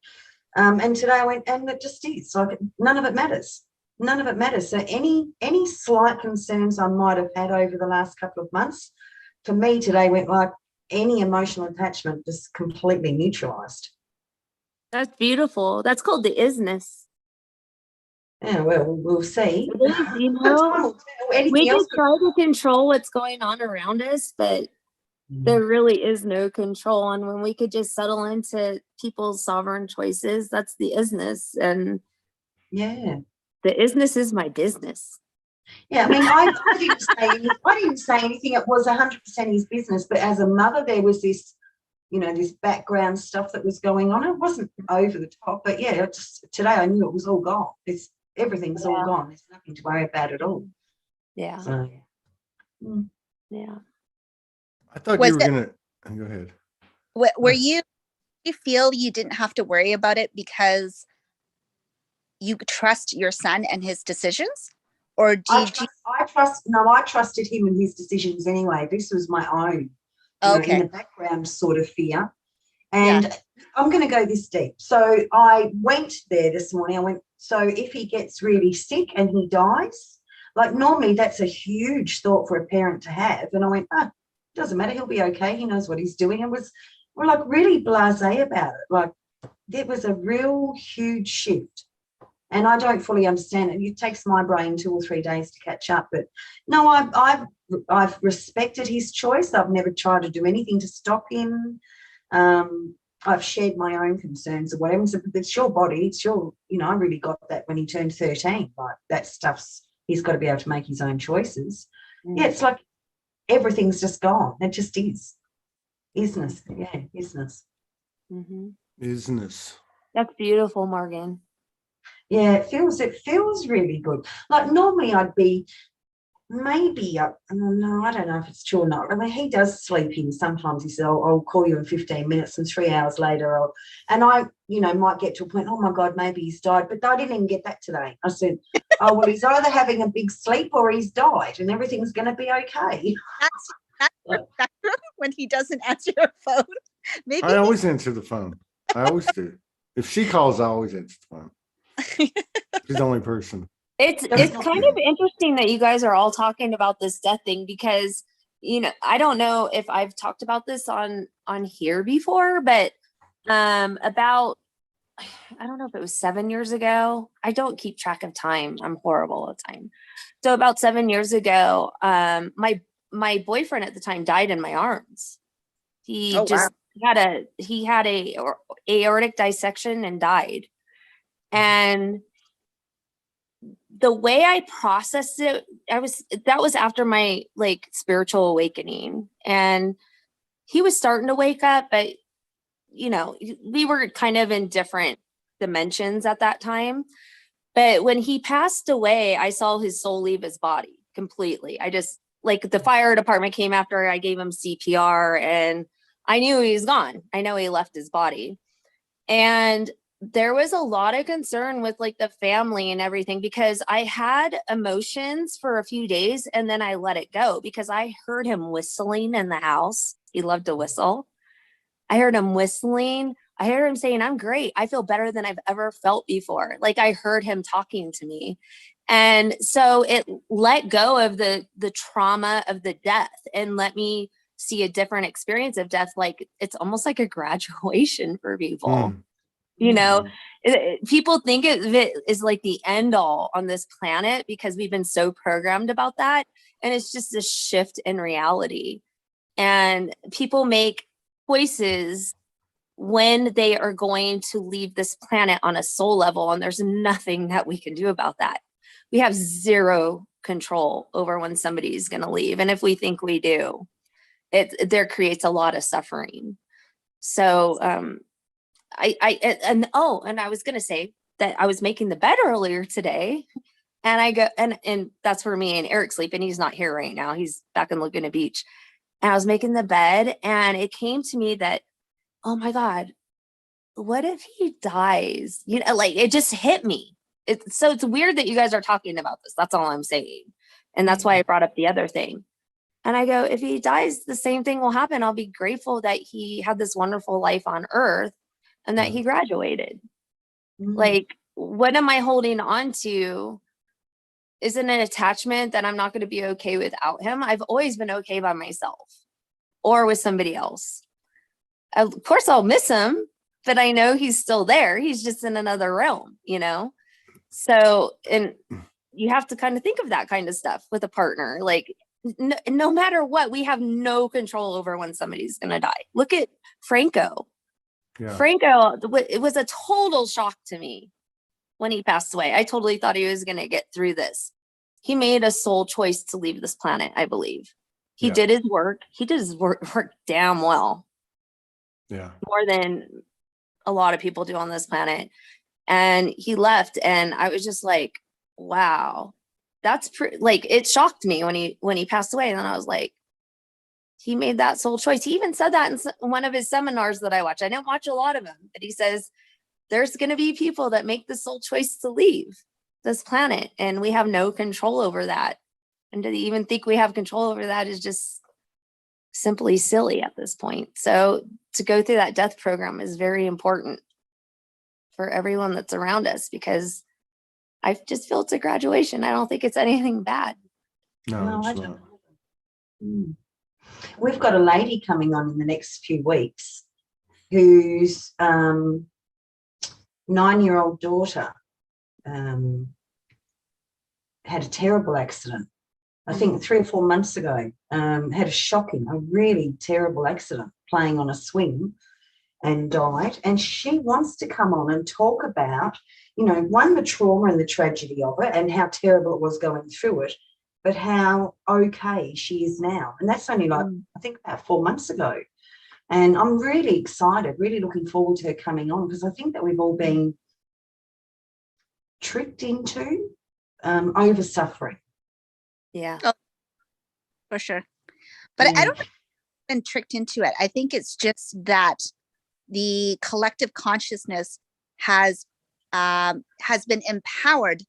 And today I went, and it just is like none of it matters. None of it matters. So any slight concerns I might have had over the last couple of months, for me today went like any emotional attachment just completely neutralized. That's beautiful. That's called the isness. Yeah, well, we'll see. It is, you Time know, will tell. Anything we else can try to control what's going on around us, but there really is no control. And when we could just settle into people's sovereign choices, that's the isness. And yeah. the isness is my business. Yeah, I mean, I didn't say anything. It was 100% his business. But as a mother, there was this, you know, this background stuff that was going on. It wasn't over the top, but yeah, today I knew it was all gone. Everything's all gone. There's nothing to worry about at all. Yeah. So, Yeah. I thought Was you were it- gonna go ahead. Were you feel you didn't have to worry about it because you trust your son and his decisions? Or I trusted him and his decisions anyway. This was my own, you know, in the background sort of fear. And I'm going to go this deep. So I went there this morning. So if he gets really sick and he dies, like normally that's a huge thought for a parent to have. And I went, doesn't matter. He'll be okay. He knows what he's doing. And we're like really blasé about it. Like there was a real huge shift. And I don't fully understand it. It takes my brain 2 or 3 days to catch up. But no, I've respected his choice. I've never tried to do anything to stop him. I've shared my own concerns or whatever. So it's your body. It's your, you know, I really got that when he turned 13. Like that stuff's, he's got to be able to make his own choices. Yeah, it's like everything's just gone. It just is. Isness. Yeah, isness. Mm-hmm. Isness. That's beautiful, Morgan. Yeah, it feels really good. Like normally I'd be maybe, no, I don't know if it's true or not. I mean, he does sleep in. Sometimes he says, I'll call you in 15 minutes, and 3 hours later, and I, might get to a point, oh my God, maybe he's died. But I didn't even get that today. I said, oh, well, he's either having a big sleep or he's died and everything's going to be okay. That's when he doesn't answer your phone. Maybe I always answer the phone. I always do. If she calls, I always answer the phone. She's the only person. It's kind of interesting that you guys are all talking about this death thing, because I don't know if I've talked about this on here before, but about, I don't know if it was 7 years ago. I don't keep track of time. I'm horrible at time. So about 7 years ago, my boyfriend at the time died in my arms. He had a aortic dissection and died. And the way I processed it, that was after my spiritual awakening, and he was starting to wake up, but we were kind of in different dimensions at that time. But when he passed away, I saw his soul leave his body completely. I just, the fire department came after I gave him CPR, and I knew he was gone. I know he left his body. And there was a lot of concern with the family and everything, because I had emotions for a few days and then I let it go, because I heard him whistling in the house. He loved to whistle. I heard him whistling. I heard him saying, I'm great. I feel better than I've ever felt before. I heard him talking to me. And so it let go of the trauma of the death and let me see a different experience of death. It's almost like a graduation for people. People think of it as the end all on this planet, because we've been so programmed about that. And it's just a shift in reality. And people make choices when they are going to leave this planet on a soul level. And there's nothing that we can do about that. We have zero control over when somebody's going to leave. And if we think we do, there creates a lot of suffering. So, and I was going to say that I was making the bed earlier today, and I go, and that's where me and Eric sleep, and he's not here right now. He's back in Laguna Beach. And I was making the bed, and it came to me that, oh my God, what if he dies? It just hit me. So it's weird that you guys are talking about this. That's all I'm saying. And that's why I brought up the other thing. And I go, if he dies, the same thing will happen. I'll be grateful that he had this wonderful life on earth and that he graduated. What am I holding on to? Is it an attachment that I'm not going to be okay without him? I've always been okay by myself or with somebody else. Of course, I'll miss him, but I know he's still there. He's just in another realm, So, and you have to kind of think of that kind of stuff with a partner. No matter what, we have no control over when somebody's going to die. Look at Franco. Yeah. Franco, it was a total shock to me when he passed away. I totally thought he was going to get through this. He made a soul choice to leave this planet, I believe. He did his work. He did his work damn well. Yeah. More than a lot of people do on this planet. And he left, and I was just like, wow, that's it shocked me when he passed away. And then I was like, he made that soul choice. He even said that in one of his seminars that I watched. I didn't watch a lot of them, but he says there's going to be people that make the soul choice to leave this planet, and we have no control over that. And to even think we have control over that is just simply silly at this point. So to go through that death program is very important for everyone that's around us, because I just feel it's a graduation. I don't think it's anything bad. No, I don't. We've got a lady coming on in the next few weeks whose 9-year-old daughter had a terrible accident. I think 3 or 4 months ago, had a really terrible accident playing on a swing and died. And she wants to come on and talk about, one, the trauma and the tragedy of it and how terrible it was going through it, but how okay she is now. And that's only I think about 4 months ago. And I'm really excited, really looking forward to her coming on, because I think that we've all been tricked into over suffering. Yeah. For sure. But I don't think I've been tricked into it. I think it's just that the collective consciousness has been empowered,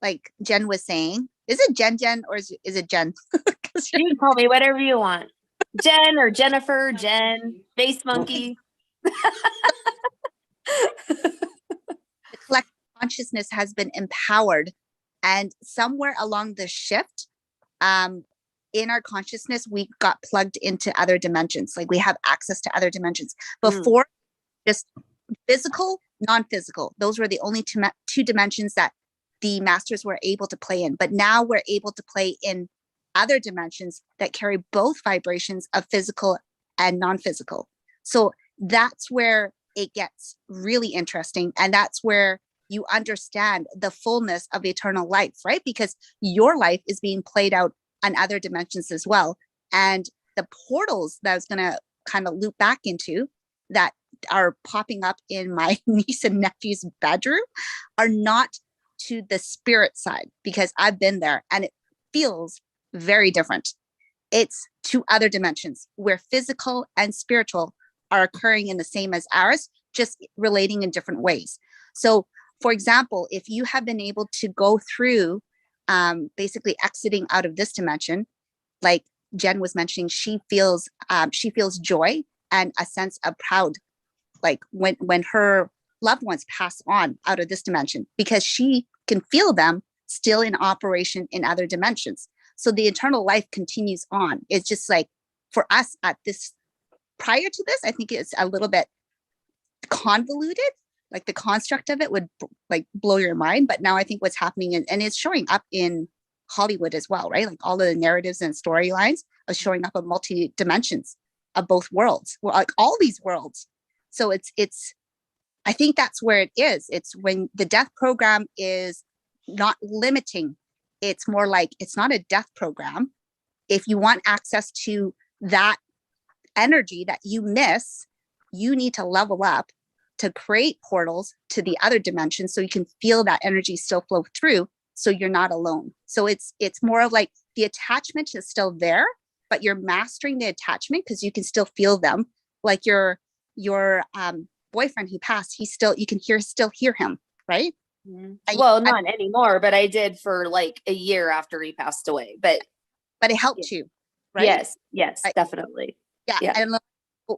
like Jen was saying. Is it Jen or is it Jen? You can call me whatever you want. Jen or Jennifer, Jen, Space Monkey. The collective consciousness has been empowered, and somewhere along the shift, in our consciousness, we got plugged into other dimensions. Like we have access to other dimensions. Before, just physical, non-physical. Those were the only two dimensions that the masters were able to play in. But now we're able to play in other dimensions that carry both vibrations of physical and non-physical. So that's where it gets really interesting. And that's where you understand the fullness of eternal life, right? Because your life is being played out on other dimensions as well. And the portals that I was going to kind of loop back into that are popping up in my niece and nephew's bedroom are not to the spirit side, because I've been there and it feels very different. It's to other dimensions where physical and spiritual are occurring in the same as ours, just relating in different ways. So, for example, if you have been able to go through basically exiting out of this dimension, like Jen was mentioning, she feels joy and a sense of proud, like when her loved ones pass on out of this dimension, because she can feel them still in operation in other dimensions. So the eternal life continues on. It's just like for us at this, prior to this, I think it's a little bit convoluted. Like the construct of it would like blow your mind. But now I think what's happening, and it's showing up in Hollywood as well, right? Like all of the narratives and storylines are showing up in multi dimensions of both worlds, well, like all these worlds. So it's, I think that's where it is. It's when the death program is not limiting. It's more like, it's not a death program. If you want access to that energy that you miss, you need to level up to create portals to the other dimensions so you can feel that energy still flow through, so you're not alone. So it's more of like the attachment is still there, but you're mastering the attachment because you can still feel them. Like your boyfriend who passed, you can still hear him, right? Mm-hmm. Well, not anymore, but I did for like a year after he passed away. But it helped you, right? Yes, definitely. Yeah. And a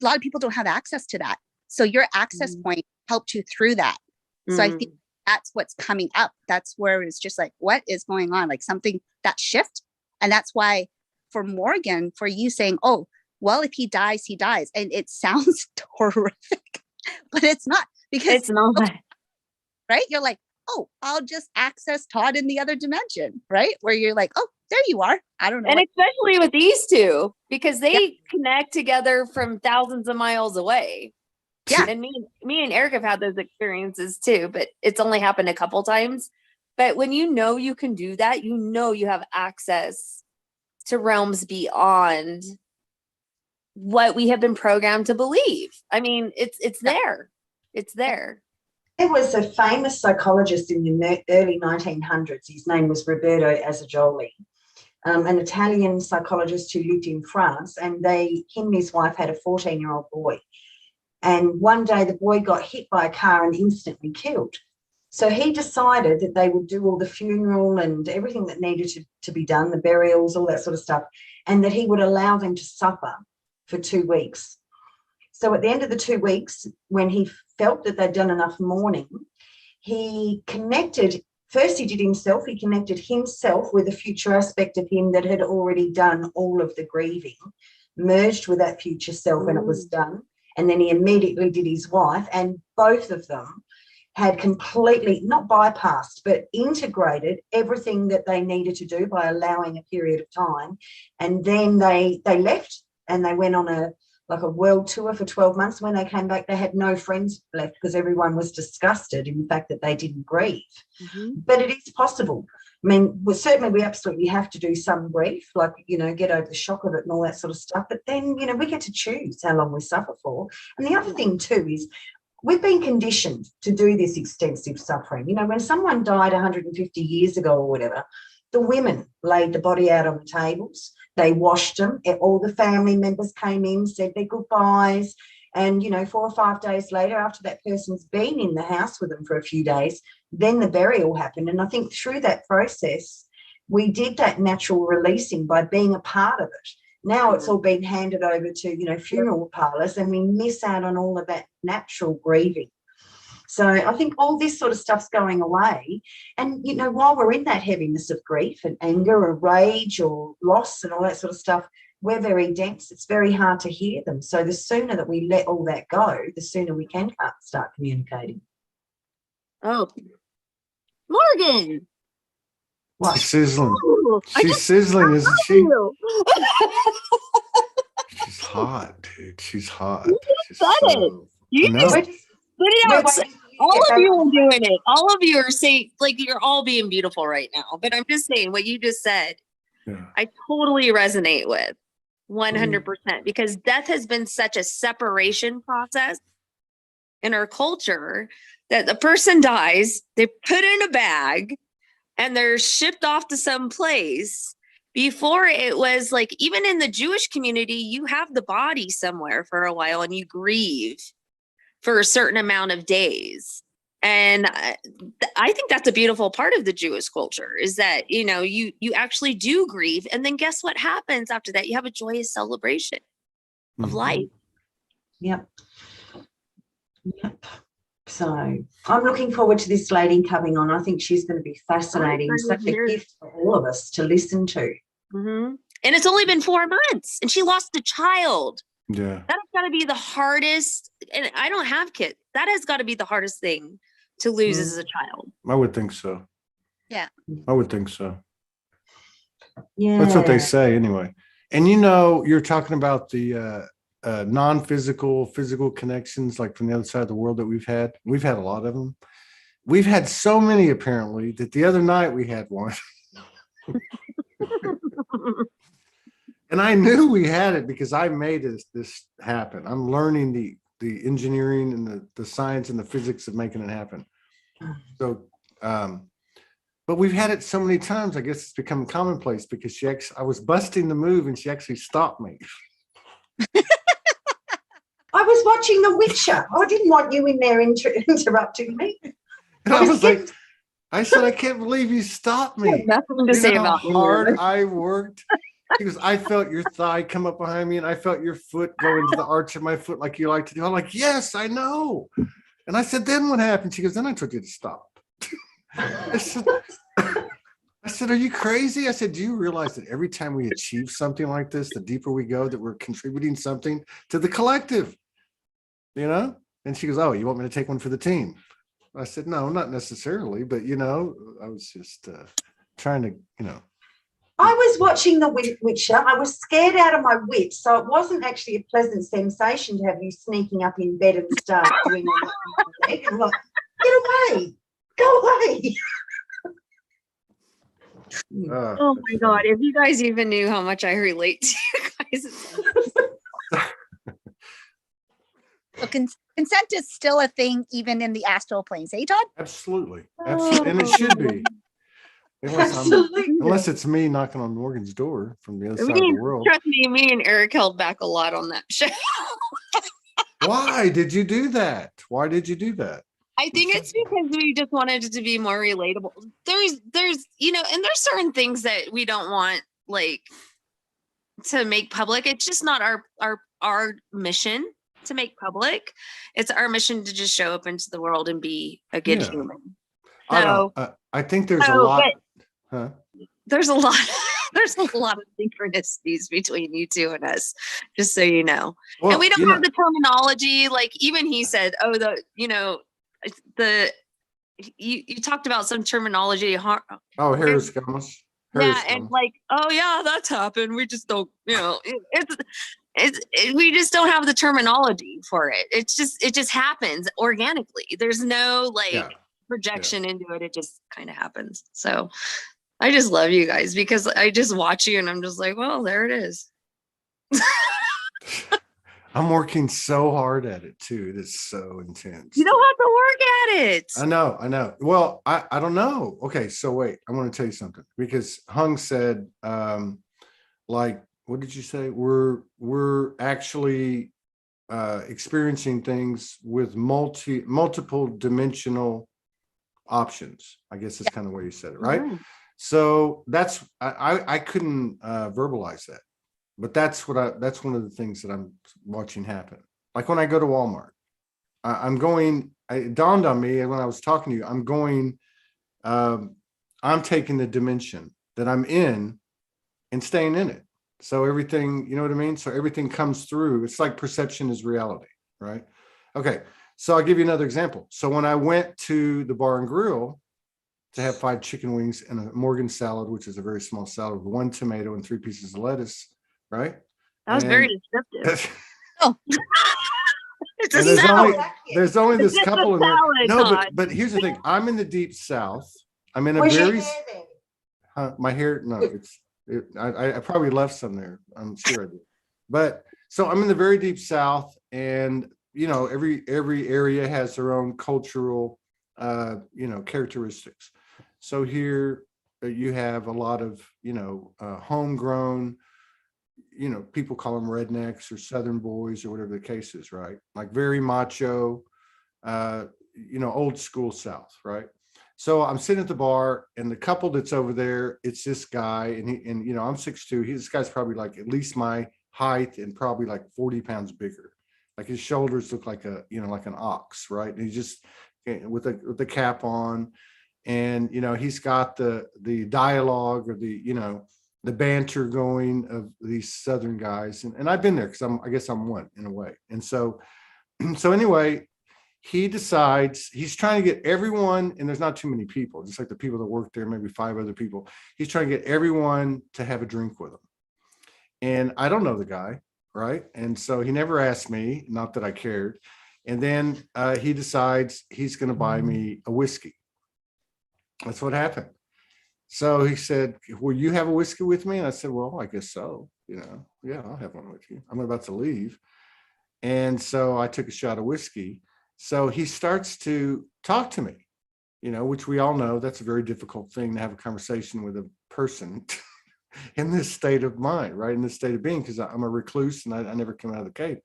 lot of people don't have access to that. So your access point helped you through that. So I think that's what's coming up. That's where it's just like, what is going on? Like something, that shift. And that's why for Morgan, for you saying, oh, well, if he dies, he dies. And it sounds horrific, but it's not, because it's not. Right? You're like, oh, I'll just access Todd in the other dimension, right? Where you're like, oh, there you are. I don't know. And especially with these two, because they connect together from thousands of miles away. Yeah. And me and Eric have had those experiences too, but it's only happened a couple times. But when you know you can do that, you know you have access to realms beyond what we have been programmed to believe. I mean, it's there. It's there. There was a famous psychologist in the early 1900s. His name was Roberto Assagioli, an Italian psychologist who lived in France, and him and his wife had a 14-year-old boy. And one day the boy got hit by a car and instantly killed. So he decided that they would do all the funeral and everything that needed to be done, the burials, all that sort of stuff, and that he would allow them to suffer for 2 weeks. So at the end of the 2 weeks, when he felt that they'd done enough mourning, he connected, first he did himself, he connected himself with a future aspect of him that had already done all of the grieving, merged with that future self and it was done. And then he immediately did his wife, and both of them had completely, not bypassed, but integrated everything that they needed to do by allowing a period of time. And then they left and they went on a world tour for 12 months. When they came back, they had no friends left because everyone was disgusted in the fact that they didn't grieve. But it is possible. I mean, we absolutely have to do some grief, like, get over the shock of it and all that sort of stuff. But then, we get to choose how long we suffer for. And the other thing too is we've been conditioned to do this extensive suffering. When someone died 150 years ago or whatever, The women laid the body out on the tables. They washed them. All the family members came in, said their goodbyes. And, 4 or 5 days later, after that person's been in the house with them for a few days, then the burial happened. And I think through that process, we did that natural releasing by being a part of it. Now it's all been handed over to, funeral parlours, and we miss out on all of that natural grieving. So I think all this sort of stuff's going away. And, while we're in that heaviness of grief and anger or rage or loss and all that sort of stuff, we're very dense. It's very hard to hear them. So the sooner that we let all that go, the sooner we can start communicating. Oh, Morgan. What? She's sizzling. Ooh, She's sizzling, isn't she? She's hot, dude. She's hot. She's said it. You I know. just- We're All waiting for you to get of you back. are doing it. All of you are saying, like, you're all being beautiful right now. But I'm just saying what you just said, Yeah. I totally resonate with 100%, because death has been such a separation process in our culture that the person dies, they put in a bag, and they're shipped off to some place. Before, it was like, even in the Jewish community, you have the body somewhere for a while and you grieve for a certain amount of days. And I think that's a beautiful part of the Jewish culture, is that, you actually do grieve. And then guess what happens after that? You have a joyous celebration of life. Yep. So I'm looking forward to this lady coming on. I think she's going to be fascinating. Such a gift for all of us to listen to. Mm-hmm. And it's only been 4 months and she lost a child. Yeah. That has got to be the hardest. And I don't have kids. That has got to be the hardest thing to lose as a child. I would think so. Yeah. I would think so. Yeah. That's what they say anyway. And you're talking about the non-physical, physical connections, like from the other side of the world that we've had. We've had a lot of them. We've had so many, apparently, that the other night we had one. And I knew we had it because I made this happen. I'm learning the engineering and the science and the physics of making it happen. So, but we've had it so many times, I guess it's become commonplace, because I was busting the move and she actually stopped me. I was watching The Witcher. I didn't want you in there interrupting me. And I was like, I said, I can't believe you stopped me. Nothing to say how about hard I worked. Because I felt your thigh come up behind me and I felt your foot go into the arch of my foot like you like to do. I'm like, yes, I know. And I said, then what happened? She goes, then I told you to stop. I said, are you crazy? I said, do you realize that every time we achieve something like this, the deeper we go, that we're contributing something to the collective, And she goes, oh, you want me to take one for the team? I said, no, not necessarily, but, I was just trying to, I was watching The Witcher. I was scared out of my wits, so it wasn't actually a pleasant sensation to have you sneaking up in bed and start doing all that. I'm like, get away, go away. Oh my God. If you guys even knew how much I relate to you guys. So consent is still a thing, even in the astral planes, eh, Todd? Absolutely. And it should be. Unless it's me knocking on Morgan's door from the other side of the world. Trust me and Eric held back a lot on that show. Why did you do that? Why did you do that? I think it's because we just wanted it to be more relatable. There's and there's certain things that we don't want to make public. It's just not our mission to make public. It's our mission to just show up into the world and be a good human. So, I think there's a lot. Huh? There's a lot of synchronicities between you two and us, just so you know. Well, and we don't have the terminology. Like even he said, you talked about some terminology. Harris Gomez. Yeah, and that's happened. We just don't, we just don't have the terminology for it. It just happens organically. There's no projection into it. It just kind of happens. So I just love you guys because I just watch you and I'm just like, well, there it is. I'm working so hard at it too. It is so intense. You don't have to work at it. I know. Well, I don't know. Okay, so wait, I want to tell you something, because Hung said, like, what did you say? We're actually experiencing things with multiple dimensional options. I guess that's kind of the way you said it, right? Mhm. So that's I couldn't verbalize that, but that's one of the things that I'm watching happen. Like when I go to Walmart, it dawned on me when I was talking to you, I'm taking the dimension that I'm in and staying in it. So everything, you know what I mean? So everything comes through. It's like perception is reality, right? Okay. So I'll give you another example. So when I went to the bar and grill to have 5 chicken wings and a Morgan salad, which is a very small salad with 1 tomato and 3 pieces of lettuce, right? That was very descriptive. Oh. It's a And there's salad. only this It's just a couple in there. salad, No, Todd. but here's the thing. I'm in the deep South. I'm in a Was your very hair there? my hair. No, I probably left some there. I'm sure I did. But so I'm in the very deep South, and you know, every area has their own cultural, characteristics. So here you have a lot of, homegrown, people call them rednecks or Southern boys or whatever the case is, right? Like very macho, old school South, right? So I'm sitting at the bar, and the couple that's over there, it's this guy, and I'm 6'2". This guy's probably like at least my height and probably like 40 pounds bigger. Like his shoulders look like like an ox, right? And he's just with the cap on, and he's got the dialogue or the banter going of these Southern guys, and I've been there because I guess I'm one in a way, and so anyway. He decides he's trying to get everyone, and there's not too many people, just like the people that work there, maybe 5 other people. He's trying to get everyone to have a drink with him. And I don't know the guy, right? And so he never asked me, not that I cared. And then he decides he's going to buy me a whiskey. That's what happened. So he said, will you have a whiskey with me? And I said, well, I guess so. Yeah, I'll have one with you. I'm about to leave. And so I took a shot of whiskey. So he starts to talk to me, which we all know that's a very difficult thing to have a conversation with a person in this state of mind, right? In this state of being, because I'm a recluse and I never come out of the cave.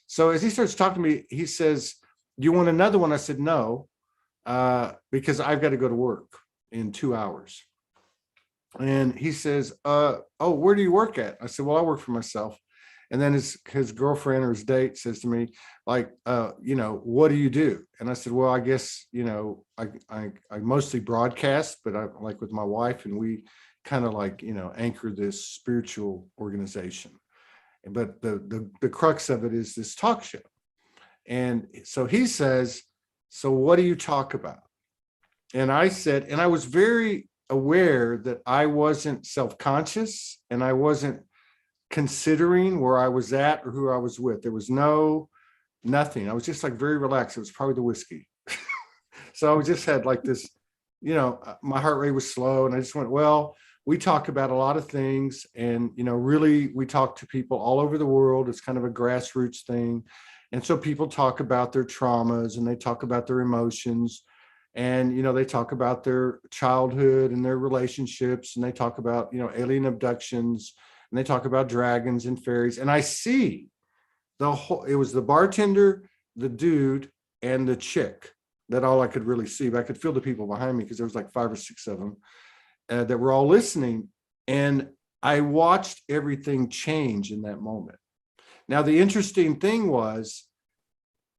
So as he starts talking to me, he says, do you want another one? I said, no, because I've got to go to work in 2 hours. And he says, oh, where do you work at? I said, well, I work for myself. And then his girlfriend or his date says to me, like, what do you do? And I said, well, I guess, I mostly broadcast, but I like with my wife, and we kind of like, anchor this spiritual organization. But the crux of it is this talk show. And so he says, so what do you talk about? And I said, and I was very aware that I wasn't self-conscious and I wasn't considering where I was at or who I was with. There was nothing. I was just like very relaxed. It was probably the whiskey. So I just had like this, my heart rate was slow, and I just went, well, we talk about a lot of things, and really we talk to people all over the world. It's kind of a grassroots thing. And so people talk about their traumas, and they talk about their emotions, and they talk about their childhood and their relationships, and they talk about alien abductions, and they talk about dragons and fairies. And I see it was the bartender, the dude, and the chick that all I could really see, but I could feel the people behind me because there was like 5 or 6 of them that were all listening. And I watched everything change in that moment. Now, the interesting thing was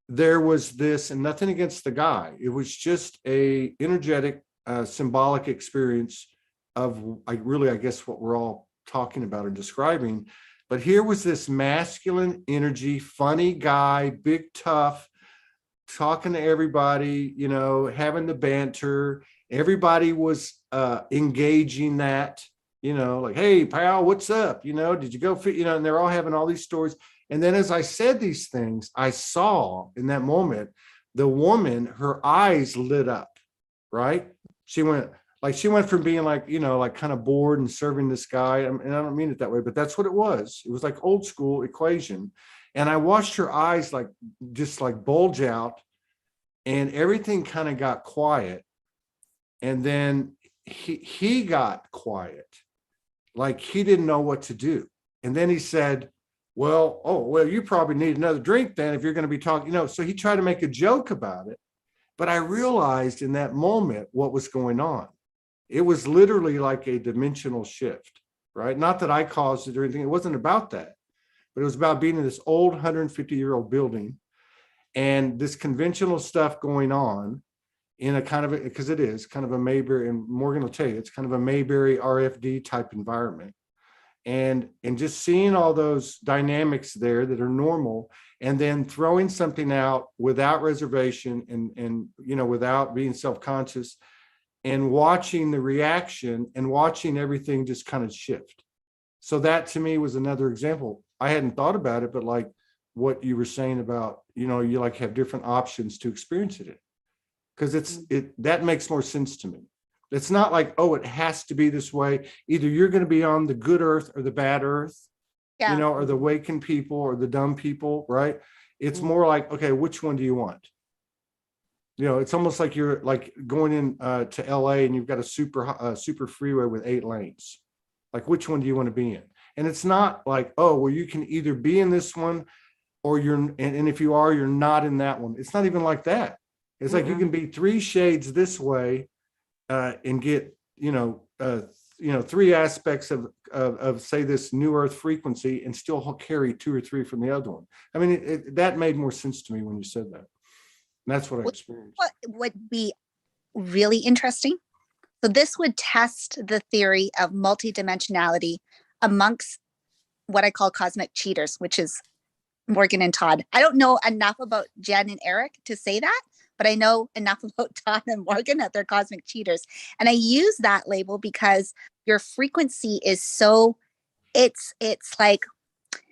there was this, and nothing against the guy, it was just a energetic, symbolic experience of I guess what we're all talking about or describing. But here was this masculine energy, funny guy, big, tough, talking to everybody, having the banter. Everybody was engaging that, like, hey, pal, what's up? Did you go fit? And they're all having all these stories. And then as I said these things, I saw in that moment, the woman, her eyes lit up, right? She went from being like, like kind of bored and serving this guy. And I don't mean it that way, but that's what it was. It was like old school equation. And I watched her eyes just bulge out. and everything kind of got quiet. And then he got quiet, like he didn't know what to do. And then he said, well, you probably need another drink then if you're going to be talking, so he tried to make a joke about it. But I realized in that moment what was going on. It was literally like a dimensional shift, right? Not that I caused it or anything. It wasn't about that, but it was about being in this old 150-year-old building and this conventional stuff going on in a kind of, because it is kind of a Mayberry, and Morgan will tell you, it's kind of a Mayberry RFD type environment. And just seeing all those dynamics there that are normal, and then throwing something out without reservation and without being self-conscious, and watching the reaction and watching everything just kind of shift. So that to me was another example. I hadn't thought about it, but like what you were saying about, you like have different options to experience it in, because that makes more sense to me. It's not like, it has to be this way. Either you're going to be on the good earth or the bad earth, or the awakened people or the dumb people, right? It's more like, okay, which one do you want? It's almost like you're like going in to LA and you've got a super freeway with 8 lanes. Like, which one do you want to be in? And it's not like, you can either be in this one or and if you are, you're not in that one. It's not even like that. It's like you can be 3 shades this way and get, 3 aspects of say this new earth frequency and still carry 2 or 3 from the other one. I mean, that made more sense to me when you said that. And that's what I experienced. What would be really interesting? So this would test the theory of multidimensionality amongst what I call cosmic cheaters, which is Morgan and Todd. I don't know enough about Jen and Eric to say that, but I know enough about Todd and Morgan that they're cosmic cheaters. And I use that label because your frequency is it's like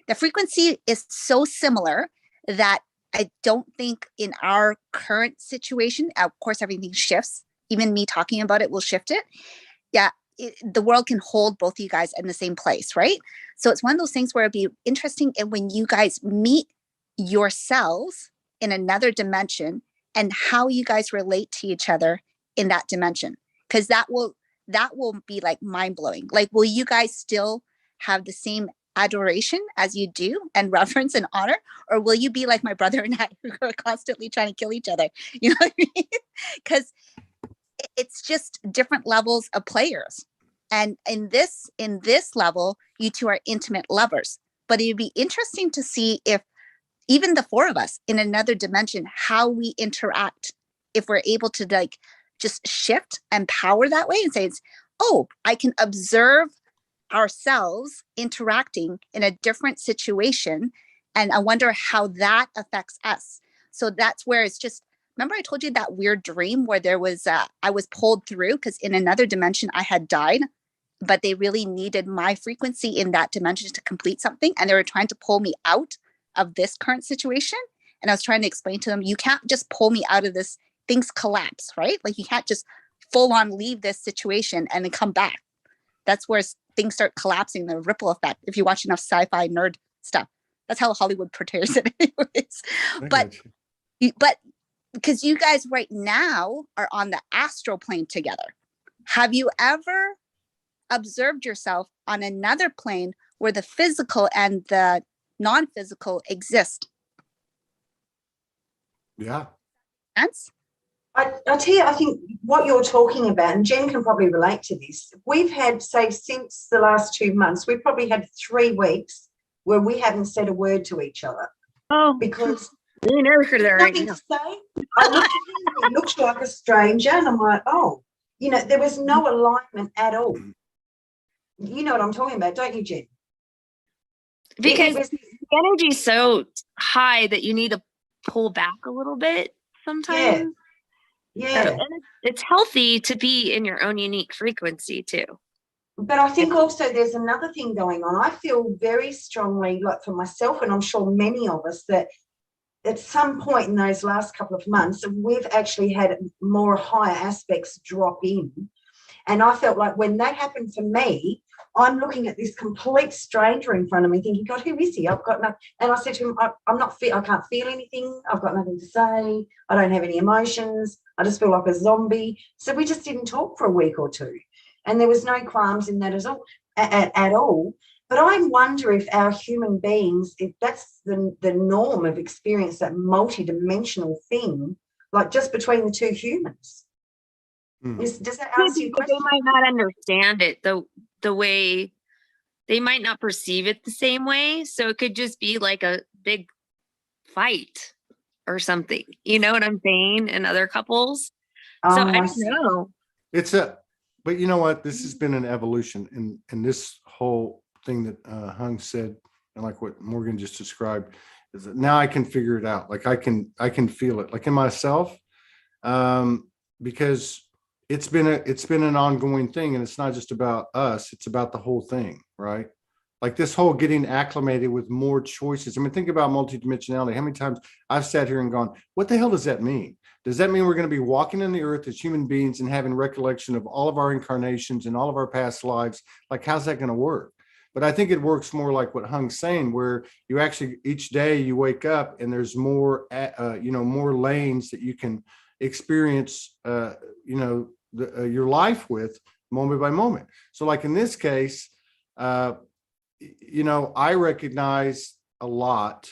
the frequency is so similar that I don't think in our current situation, of course, everything shifts. Even me talking about it will shift it. Yeah, the world can hold both of you guys in the same place, right? So it's one of those things where it'd be interesting when you guys meet yourselves in another dimension and how you guys relate to each other in that dimension, because that will be like mind-blowing. Like, will you guys still have the same adoration as you do and reverence and honor, or will you be like my brother and I, who are constantly trying to kill each other? You know what I mean? Because it's just different levels of players. And in this level, you two are intimate lovers. But it'd be interesting to see if even the 4 of us in another dimension, how we interact, if we're able to like just shift and power that way and say, I can observe ourselves interacting in a different situation. And I wonder how that affects us. So that's where it's just, remember I told you that weird dream where there was, I was pulled through because in another dimension I had died, but they really needed my frequency in that dimension to complete something. And they were trying to pull me out of this current situation. And I was trying to explain to them, you can't just pull me out of this, things collapse, right? Like you can't just full on leave this situation and then come back. That's where things start collapsing, the ripple effect. If you watch enough sci-fi nerd stuff, that's how Hollywood portrays it anyways. But because you guys right now are on the astral plane together, have you ever observed yourself on another plane where the physical and the non-physical exist? Yeah. I tell you, I think what you're talking about, and Jen can probably relate to this, we've had, say, since the last 2 months, we've probably had 3 weeks where we haven't said a word to each other. Because nothing to say. I looked at him, he looked like a stranger, and I'm like, there was no alignment at all. You know what I'm talking about, don't you, Jen? Because the energy is so high that you need to pull back a little bit sometimes. Yeah. And it's healthy to be in your own unique frequency too. But I think also there's another thing going on. I feel very strongly, like for myself, and I'm sure many of us, that at some point in those last couple of months, we've actually had more higher aspects drop in. And I felt like when that happened for me, I'm looking at this complete stranger in front of me thinking, God, who is he? I've got nothing. And I said to him, I can't feel anything. I've got nothing to say. I don't have any emotions. I just feel like a zombie. So we just didn't talk for a week or two. And there was no qualms in that at all. But I wonder if our human beings, if that's the norm of experience, that multidimensional thing, like just between the two humans. Does that answer your But question? they might not understand it the way, they might not perceive it the same way. So it could just be like a big fight or something. You know what I'm saying? In other couples. So I don't know. But you know what? This has been an evolution, and this whole thing that Hung said, and like what Morgan just described, is that now I can figure it out. Like I can feel it, like in myself, because it's been an ongoing thing, and it's not just about us; it's about the whole thing, right? Like this whole getting acclimated with more choices. I mean, think about multidimensionality. How many times I've sat here and gone, "What the hell does that mean? Does that mean we're going to be walking in the earth as human beings and having recollection of all of our incarnations and all of our past lives? Like, how's that going to work?" But I think it works more like what Hung's saying, where you actually each day you wake up and there's more, more lanes that you can experience, your life with moment by moment. So, like in this case, I recognize a lot,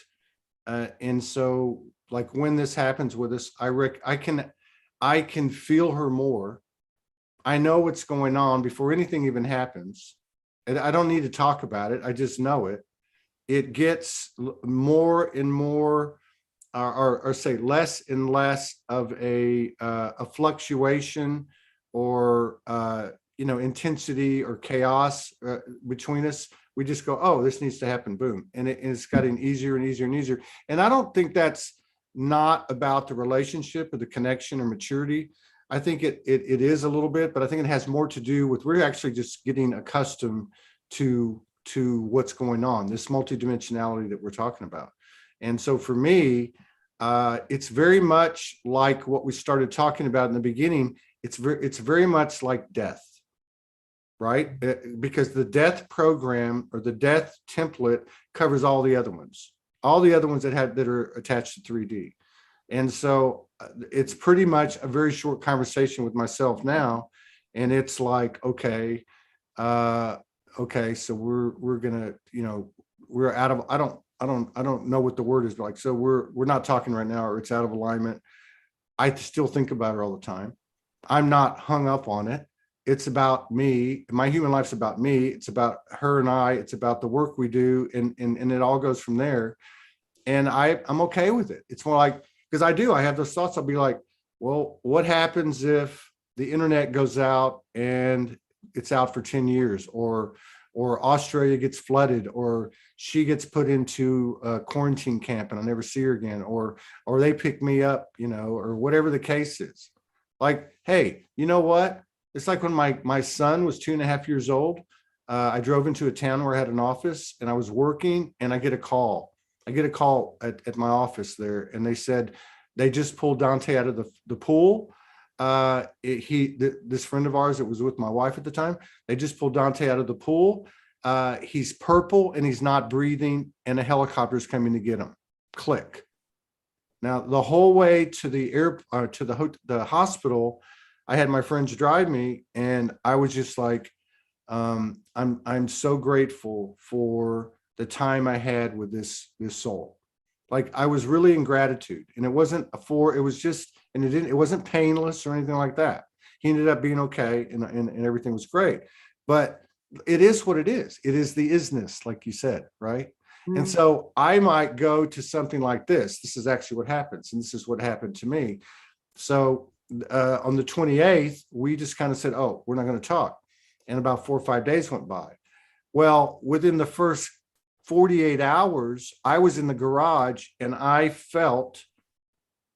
and so like when this happens with us, I can feel her more. I know what's going on before anything even happens. And I don't need to talk about it. I just know it. It gets more and more, or say less and less of a fluctuation or intensity or chaos between us. We just go, oh, this needs to happen, boom, and it's getting easier and easier and easier. And I don't think that's not about the relationship or the connection or maturity. I think it is a little bit, but I think it has more to do with we're actually just getting accustomed to what's going on, this multidimensionality that we're talking about. And so for me, it's very much like what we started talking about in the beginning. It's very much like death, right? Because the death program or the death template covers all the other ones that are attached to 3D. And so it's pretty much a very short conversation with myself now. And it's like, okay, so we're gonna, we're out of, I don't know what the word is, but like, so we're not talking right now, or it's out of alignment. I still think about her all the time. I'm not hung up on it. It's about me. My human life's about me. It's about her and I. It's about the work we do, and it all goes from there. And I'm okay with it. It's more like, because I have those thoughts. I'll be like, well, what happens if the internet goes out and it's out for 10 years, or Australia gets flooded, or she gets put into a quarantine camp and I never see her again, or they pick me up, or whatever the case is. Like, hey, you know what? It's like when my son was 2.5 years old. I drove into a town where I had an office and I was working, and I get a call. At my office there, and they said they just pulled Dante out of the pool. This friend of ours that was with my wife at the time, they just pulled Dante out of the pool. He's purple and he's not breathing, and a helicopter is coming to get him. Click. Now the whole way to the hospital, I had my friends drive me, and I was just like, I'm so grateful for the time I had with this soul. Like, I was really in gratitude, and it wasn't it wasn't painless or anything like that. He ended up being okay, and everything was great. But it is what it is. It is the isness, like you said, right? Mm-hmm. And so I might go to something like this. This is actually what happens, and this is what happened to me. So on the 28th, we just kind of said, oh, we're not going to talk. And about 4 or 5 days went by. Well, within the first 48 hours, I was in the garage and I felt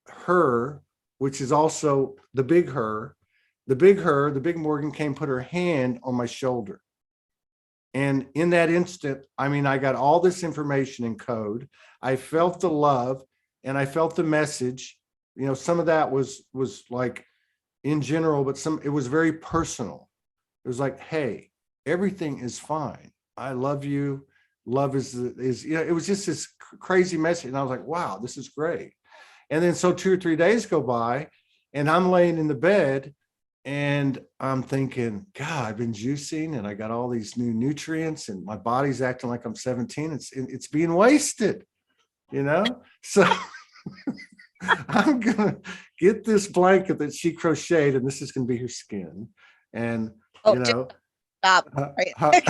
her, which is also the big Morgan came, put her hand on my shoulder. And in that instant, I got all this information in code. I felt the love and I felt the message. Some of that was like in general, but it was very personal. It was like, hey, everything is fine. I love you. Love is, you know, it was just this crazy message. And I was like, wow, this is great. And then so 2 or 3 days go by and I'm laying in the bed and I'm thinking, God, I've been juicing and I got all these new nutrients and my body's acting like I'm 17. It's being wasted, you know? So I'm gonna get this blanket that she crocheted, and this is gonna be her skin. And Oh, you know, stop. Right.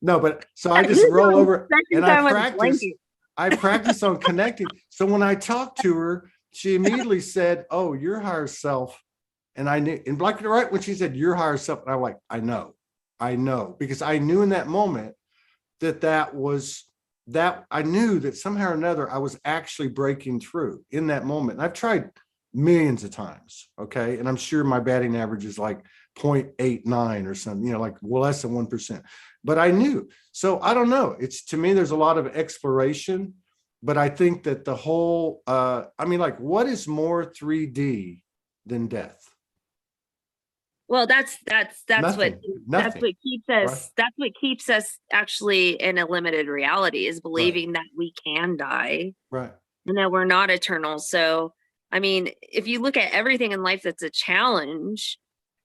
no, but so I just roll over and I practice on connecting. So when I talked to her, she immediately said, "Oh, your higher self." And I knew, and like right when she said your higher self, and I'm like, I know, because I knew in that moment that was that I knew that somehow or another I was actually breaking through in that moment. And I've tried millions of times, okay? And I'm sure my batting average is like 0.89 or something, you know, like less than 1%. But I knew. So I don't know. It's, to me, there's a lot of exploration, but I think that the whole, I mean, like, what is more 3D than death? Well, that's Nothing. what keeps us, Right. that's what keeps us actually in a limited reality, is believing that we can die Right. and that we're not eternal. So, I mean, if you look at everything in life that's a challenge,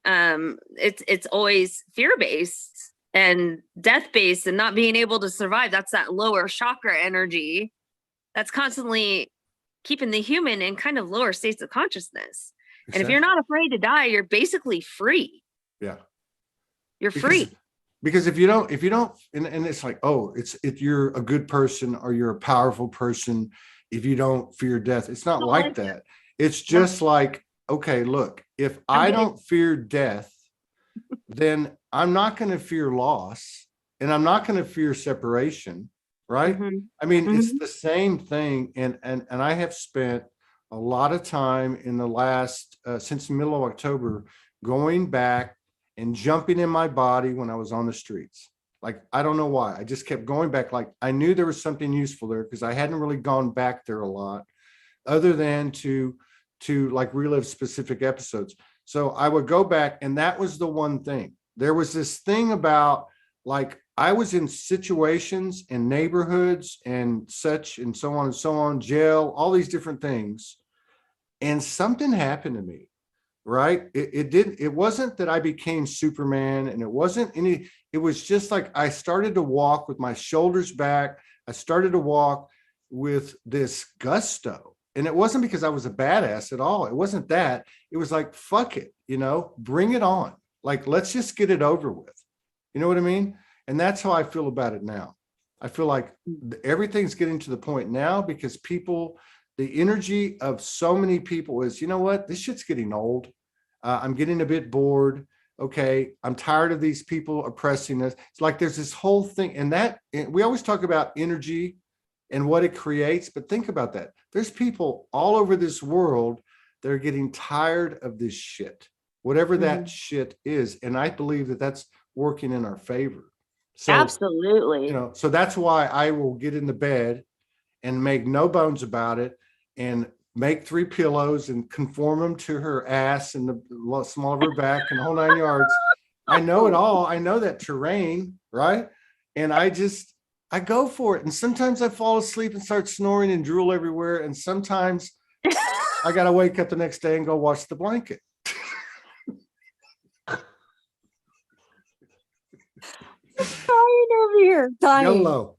it's always fear-based and death-based and not being able to survive. That's that lower chakra energy that's constantly keeping the human in kind of lower states of consciousness. And if you're not afraid to die, you're basically free. Yeah. You're free. Because if you don't, and it's like, oh, it's if you're a good person or you're a powerful person, if you don't fear death, it's not like that. It's just like, okay, look, if I don't fear death, then I'm not going to fear loss and I'm not going to fear separation. Right. Mhm. I mean, it's the same thing. And I have spent a lot of time in the last, since the middle of October, going back and jumping in my body when I was on the streets. Like, I don't know why. I just kept going back. Like, I knew there was something useful there because I hadn't really gone back there a lot other than to like relive specific episodes. So I would go back, and that was the one thing. There was this thing about, like, I was in situations and neighborhoods and such and so on, jail, all these different things. And something happened to me, right? It wasn't that I became Superman, and it was just like I started to walk with my shoulders back. I started to walk with this gusto. And it wasn't because I was a badass at all. It wasn't that. It was like, fuck it, you know, bring it on. Like, let's just get it over with. You know what I mean? And that's how I feel about it now. I feel like everything's getting to the point now because the energy of so many people is, you know what, this shit's getting old. I'm getting a bit bored. Okay. I'm tired of these people oppressing us. It's like, there's this whole thing, and we always talk about energy and what it creates, but think about that. There's people all over this world that are getting tired of this shit, whatever that shit is. And I believe that that's working in our favor. So, absolutely. you know, so that's why I will get in the bed and make no bones about it and make 3 pillows and conform them to her ass and the small of her back and the whole 9 yards. I know it all. I know that terrain, right? And I go for it. And sometimes I fall asleep and start snoring and drool everywhere. And sometimes I got to wake up the next day and go wash the blanket. Dying over here. Dying. YOLO.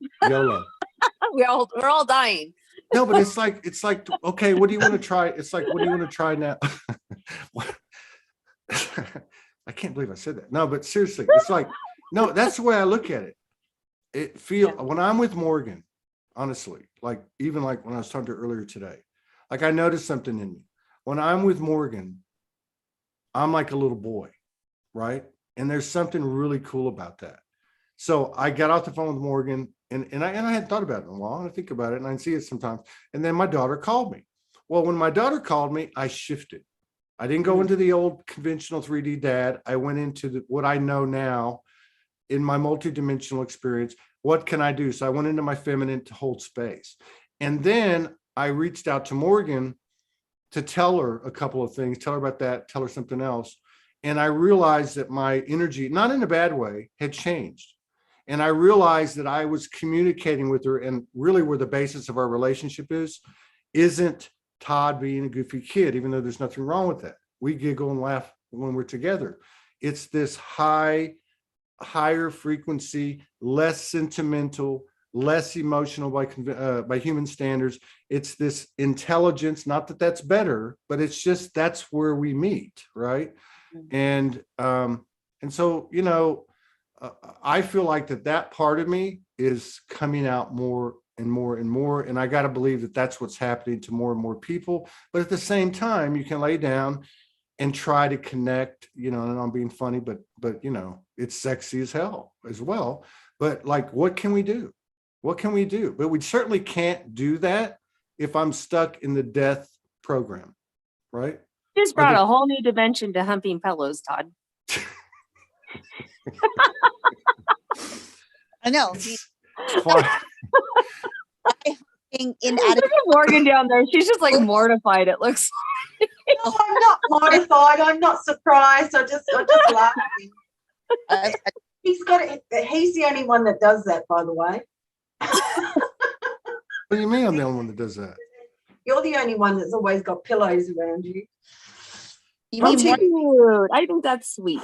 We're all dying. No, but it's like, okay, what do you want to try? It's like, what do you want to try now? I can't believe I said that. No, but seriously, it's like, no, that's the way I look at it. When I'm with Morgan, honestly, like, even like when I was talking to her earlier today, like, I noticed something in me. When I'm with Morgan, I'm like a little boy, right? And there's something really cool about that. So I got off the phone with Morgan, and I hadn't thought about it in a while. And I think about it, and I see it sometimes. And then my daughter called me. Well, when my daughter called me, I shifted. I didn't go into the old conventional 3D dad. I went into what I know now in my multidimensional experience. What can I do? So I went into my feminine to hold space. And then I reached out to Morgan to tell her a couple of things, tell her about that, tell her something else. And I realized that my energy, not in a bad way, had changed. And I realized that I was communicating with her, and really where the basis of our relationship isn't Todd being a goofy kid, even though there's nothing wrong with that. We giggle and laugh when we're together. It's this higher frequency, less sentimental, less emotional by human standards. It's this intelligence, not that that's better, but it's just, that's where we meet, right? And so, you know, I feel like that part of me is coming out more and more and more. And I got to believe that that's what's happening to more and more people. But at the same time, you can lay down and try to connect, you know, and I'm being funny, but, you know, it's sexy as hell as well. But like, what can we do? What can we do? But we certainly can't do that if I'm stuck in the death program, right? Just brought a whole new dimension to humping pillows, Todd. I know. Fine. In Look at Morgan down there. She's just like mortified. It looks. No, I'm not mortified. I'm not surprised. I'm just laughing. He's the only one that does that, by the way. What do you mean I'm the only one that does that? You're the only one that's always got pillows around you. You mean Cute. I think that's sweet.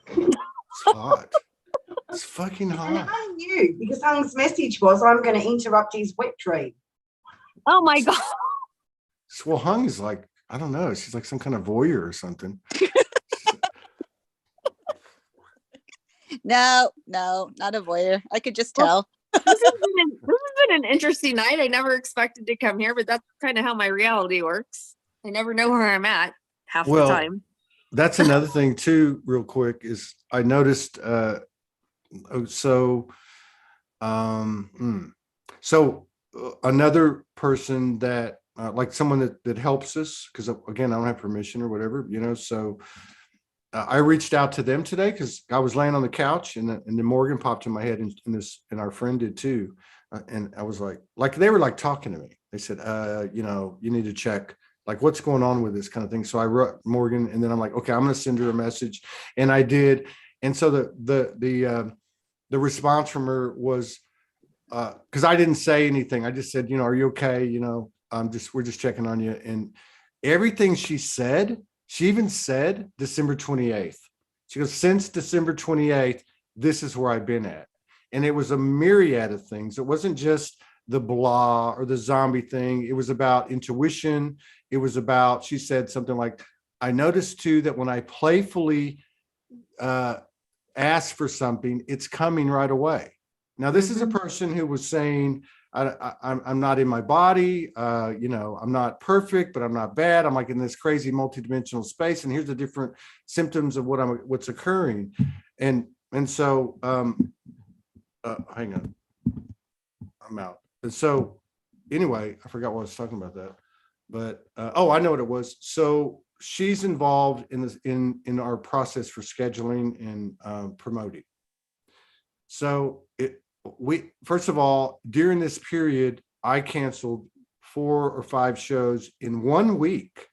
It's hot. It's fucking And hot. Hung knew, because Hung's message was, I'm going to interrupt his wet dream. Oh my God. Well, Hung is like, I don't know. She's like some kind of voyeur or something. No, not a voyeur. I could just tell. This has been an interesting night. I never expected to come here, but that's kind of how my reality works. I never know where I'm at half the time. That's another thing too, real quick, is I noticed, another person that, like someone that helps us, because again, I don't have permission or whatever, you know, so I reached out to them today because I was laying on the couch and then Morgan popped in my head and our friend did too. And I was like they were like talking to me. They said, you know, you need to check like what's going on with this kind of thing. So I wrote Morgan and then I'm like, okay, I'm going to send her a message. And I did. And so the response from her was, because I didn't say anything. I just said, you know, are you okay? You know, we're just checking on you. And everything she said, she even said December 28th. She goes, since December 28th, this is where I've been at. And it was a myriad of things. It wasn't just the blah or the zombie thing. It was about intuition. It was about, she said something like, I noticed too that when I playfully ask for something, it's coming right away. Now, this is a person who was saying, I'm not in my body, you know, I'm not perfect, but I'm not bad. I'm like in this crazy multidimensional space. And here's the different symptoms of what's occurring. And so, hang on, I'm out. And so anyway, I forgot what I was talking about that, but, I know what it was. So she's involved in this, in our process for scheduling and promoting. So first of all, during this period, I canceled 4 or 5 shows in 1 week,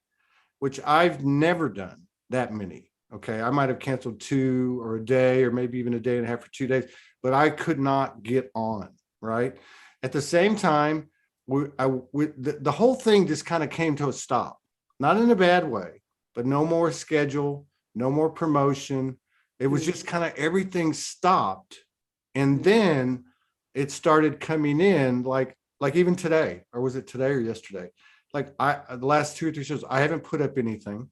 which I've never done that many. Okay. I might've canceled 2 or a day, or maybe even a day and a half or 2 days, but I could not get on. Right. At the same time, the whole thing just kind of came to a stop, not in a bad way, but no more schedule, no more promotion. It was just kind of everything stopped. And then it started coming in like even today, or was it today or yesterday? Like the last 2 or 3 shows, I haven't put up anything.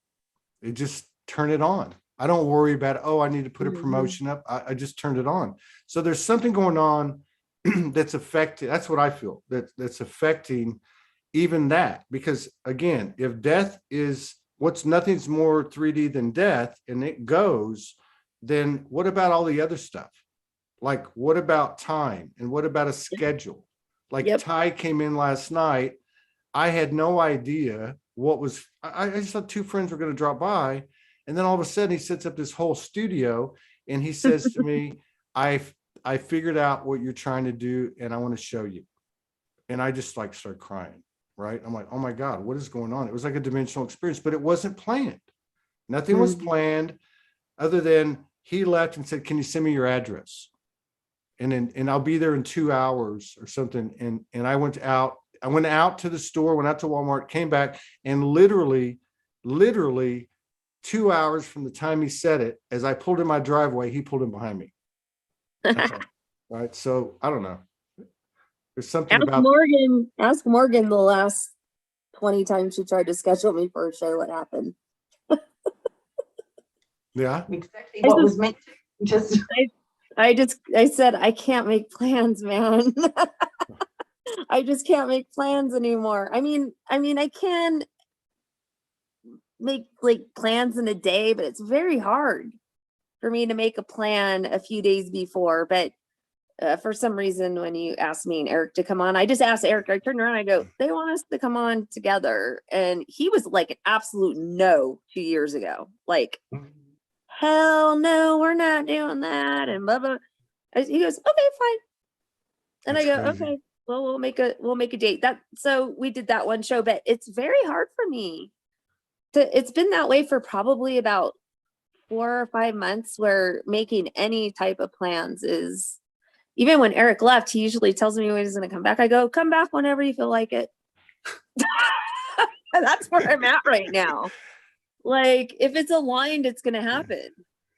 It just turn it on. I don't worry about, I need to put a promotion up. I just turned it on. So there's something going on that's affecting, that's what I feel, that's affecting even that. Because again, if death is nothing's more 3D than death and it goes, then what about all the other stuff? Like, what about time? And what about a schedule? Like Ty came in last night. I had no idea what was, I just thought 2 friends were going to drop by. And then all of a sudden he sets up this whole studio and he says to me, I figured out what you're trying to do and I want to show you. And I just like start crying, right? I'm like, oh my God, what is going on? It was like a dimensional experience, but it wasn't planned. Nothing was planned other than he left and said, can you send me your address? And I'll be there in 2 hours or something. And I went out to the store, went out to Walmart, came back, and literally 2 hours from the time he said it, as I pulled in my driveway, he pulled in behind me. That's all. Right. So I don't know. There's something about Ask Morgan the last 20 times she tried to schedule me for a show. What happened? yeah. Exactly what was meant to just. I said, I can't make plans, man. I just can't make plans anymore. I mean, I can make like plans in a day, but it's very hard for me to make a plan a few days before. But for some reason, when you asked me and Eric to come on, I just asked Eric, I turned around, I go, they want us to come on together. And he was like an absolute no 2 years ago. Like, hell no, we're not doing that. And blah, blah. He goes, okay, fine. And That's I go, crazy. okay, well, we'll make a date. So we did that one show, but it's very hard for me it's been that way for probably about 4 or 5 months, where making any type of plans is, even when Eric left, he usually tells me when he's going to come back. I go, come back whenever you feel like it. That's where I'm at right now. Like, if it's aligned, it's going to happen.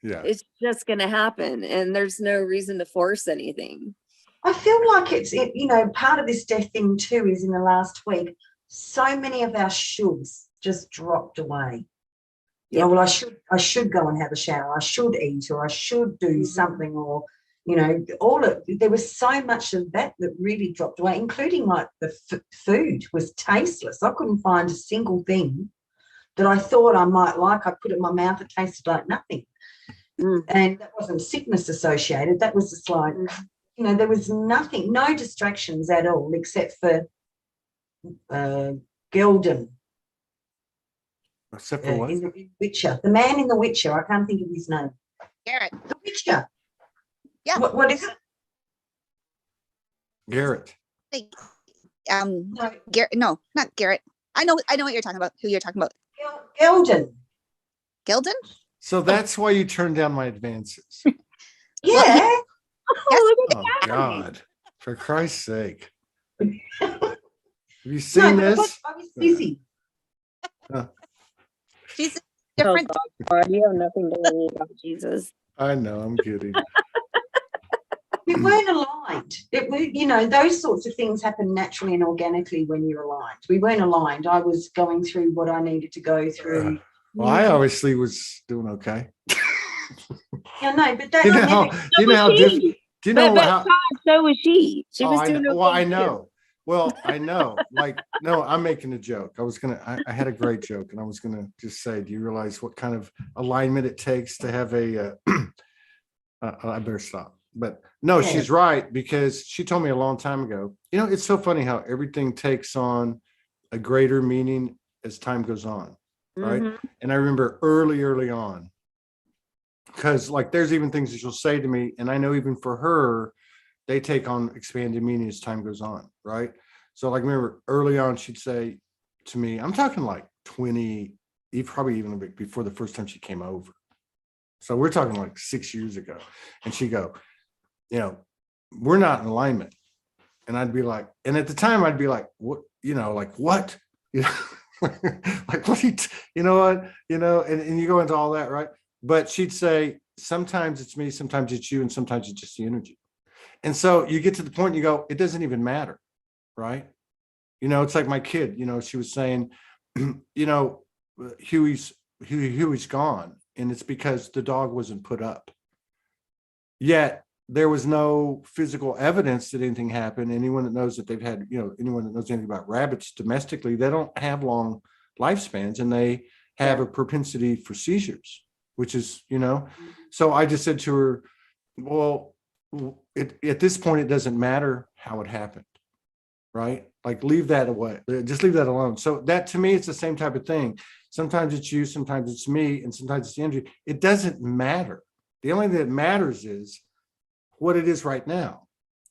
Yeah. It's just going to happen. And there's no reason to force anything. I feel like it's, part of this death thing too is in the last week, so many of our shoulds just dropped away. Yeah. Well, I should go and have a shower. I should eat, or I should do something, or, there was so much of that really dropped away, including like the food was tasteless. I couldn't find a single thing that I thought I might like. I put it in my mouth, it tasted like nothing. And that wasn't sickness associated. That was just like, there was nothing, no distractions at all, except for Gelden. Except for what? In the Witcher. The man in The Witcher. I can't think of his name. Garrett. The Witcher. Yeah. What is it? Garrett. No, Garrett. No, not Garrett. I know what you're talking about. Who you're talking about? Gelden. Gilden? So that's why you turned down my advances. Yeah. Oh God, for Christ's sake. Have you seen this? I was busy. She's different. God, you have nothing to worry about, Jesus. I know, I'm kidding. We weren't aligned. Those sorts of things happen naturally and organically when you're aligned. We weren't aligned. I was going through what I needed to go through. Well, I obviously was doing okay. Yeah, no, but that Do you know how So was she. She was doing okay. Well, I know. Well, I know. Like, no, I'm making a joke. I had a great joke, and I was gonna just say, do you realize what kind of alignment it takes to have a I better stop. But no, she's right, because she told me a long time ago, it's so funny how everything takes on a greater meaning as time goes on. Right. Mhm. And I remember early on, because like there's even things that she'll say to me, and I know even for her, they take on expanded meaning as time goes on. Right. So like, remember early on, she'd say to me, I'm talking like 20, probably even a bit before the first time she came over. So we're talking like 6 years ago. And she'd go, we're not in alignment. And I'd be like, and at the time I'd be like, what, like what? Like what and you go into all that, right? But she'd say, sometimes it's me, sometimes it's you, and sometimes it's just the energy. And so you get to the point, you go, it doesn't even matter, right? It's like my kid, she was saying, Huey's gone, and it's because the dog wasn't put up. Yet there was no physical evidence that anything happened. Anyone that knows that they've had, anyone that knows anything about rabbits domestically, they don't have long lifespans, and they have a propensity for seizures, which is, so I just said to her, well, at this point, it doesn't matter how it happened, right? Like, leave that away, just leave that alone. So that, to me, it's the same type of thing. Sometimes it's you, sometimes it's me, and sometimes it's the energy. It doesn't matter. The only thing that matters is what it is right now,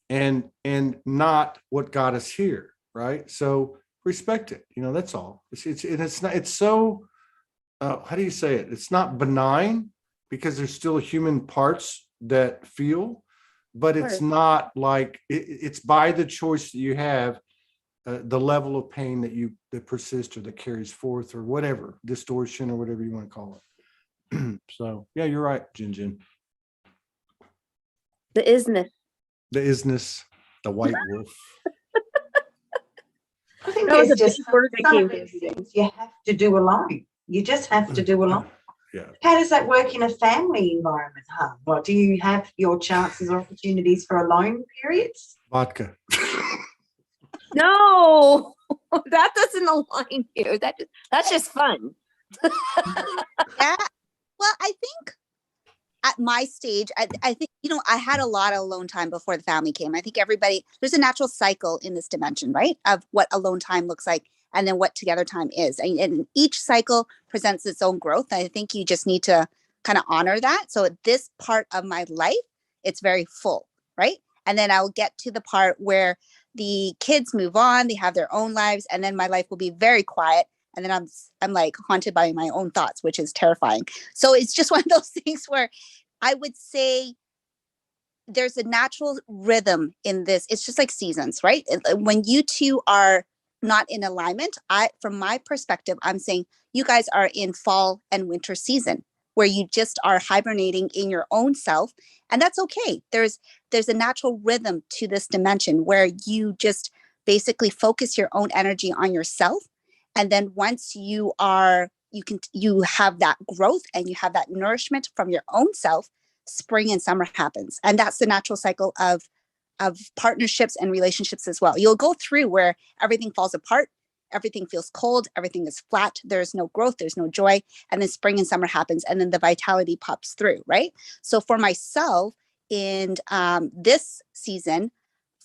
and not what got us here, right? So respect it. That's all. It's so how do you say it? It's not benign because there's still human parts that feel, but it's Sure. not like it's by the choice that you have, the level of pain that persists or that carries forth or whatever, distortion or whatever you want to call it. So yeah, you're right, Jin. The isness. The isness, the white wolf. I think That was there's a just big word that some came of to these me. things you have to do alone. You just have to do alone. Yeah. How does that work in a family environment, huh? Well, do you have your chances or opportunities for alone periods? Vodka. No, that doesn't align you. That's just fun. Yeah. Well, I think at my stage, I think, I had a lot of alone time before the family came. I think there's a natural cycle in this dimension, right? Of what alone time looks like and then what together time is. And each cycle presents its own growth. I think you just need to kind of honor that. So at this part of my life, it's very full, right? And then I'll get to the part where the kids move on, they have their own lives, and then my life will be very quiet. And then I'm like haunted by my own thoughts, which is terrifying. So it's just one of those things where I would say there's a natural rhythm in this. It's just like seasons, right? When you two are not in alignment, from my perspective, I'm saying you guys are in fall and winter season where you just are hibernating in your own self. And that's okay. There's a natural rhythm to this dimension where you just basically focus your own energy on yourself. And then once you have that growth and you have that nourishment from your own self, spring and summer happens. And that's the natural cycle of partnerships and relationships as well. You'll go through where everything falls apart, everything feels cold, everything is flat, there's no growth, there's no joy, and then spring and summer happens, and then the vitality pops through, right? So for myself, in this season,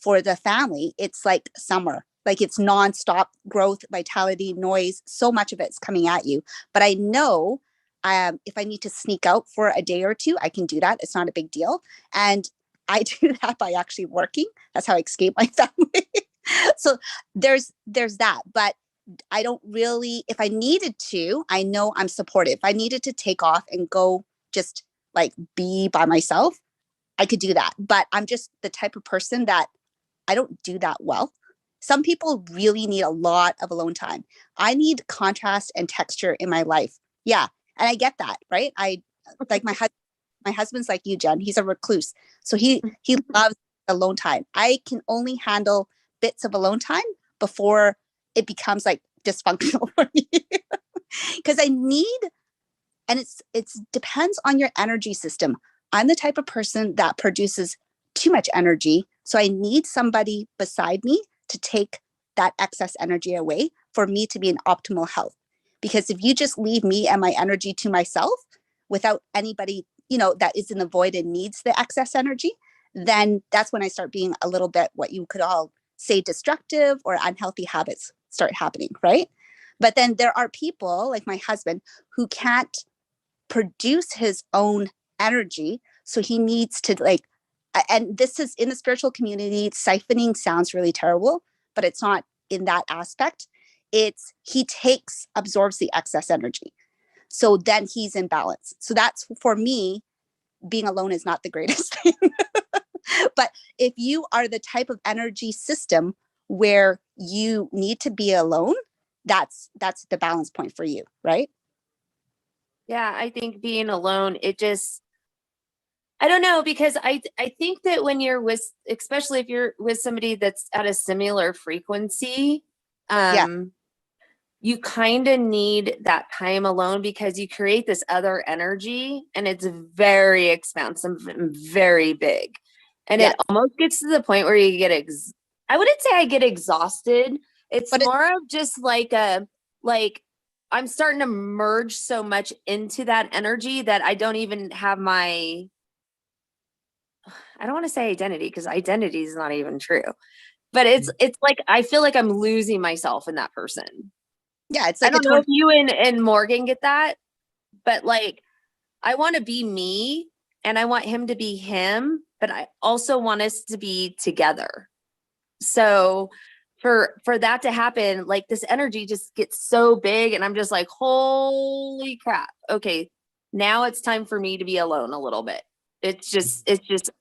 for the family, it's like summer. Like it's nonstop growth, vitality, noise. So much of it's coming at you. But I know if I need to sneak out for a day or two, I can do that. It's not a big deal. And I do that by actually working. That's how I escape my family. So there's that. But I don't really, if I needed to, I know I'm supportive. If I needed to take off and go just like be by myself, I could do that. But I'm just the type of person that I don't do that well. Some people really need a lot of alone time. I need contrast and texture in my life. Yeah. And I get that, right? I like my husband's like you, Jen. He's a recluse. So he loves alone time. I can only handle bits of alone time before it becomes like dysfunctional for me. Because I need, and it's depends on your energy system. I'm the type of person that produces too much energy. So I need somebody beside me to take that excess energy away for me to be in optimal health. Because if you just leave me and my energy to myself without anybody, that is in the void and needs the excess energy, then that's when I start being a little bit what you could all say destructive or unhealthy habits start happening, right? But then there are people like my husband who can't produce his own energy. So he needs to and this is in the spiritual community, siphoning sounds really terrible, but it's not in that aspect. It's he absorbs the excess energy. So then he's in balance. So that's for me, being alone is not the greatest thing. But if you are the type of energy system where you need to be alone, that's the balance point for you, right? Yeah, I think being alone, I don't know, because I think that when you're especially if you're with somebody that's at a similar frequency, you kind of need that time alone because you create this other energy and it's very expansive and very big. And it almost gets to the point where you get, I wouldn't say I get exhausted. It's more of just like I'm starting to merge so much into that energy that I don't even have I don't want to say identity because identity is not even true, but it's like, I feel like I'm losing myself in that person. Yeah. It's like, I don't know if you and Morgan get that, but like, I want to be me and I want him to be him, but I also want us to be together. So for that to happen, like this energy just gets so big and I'm just like, holy crap. Okay, now it's time for me to be alone a little bit. It's just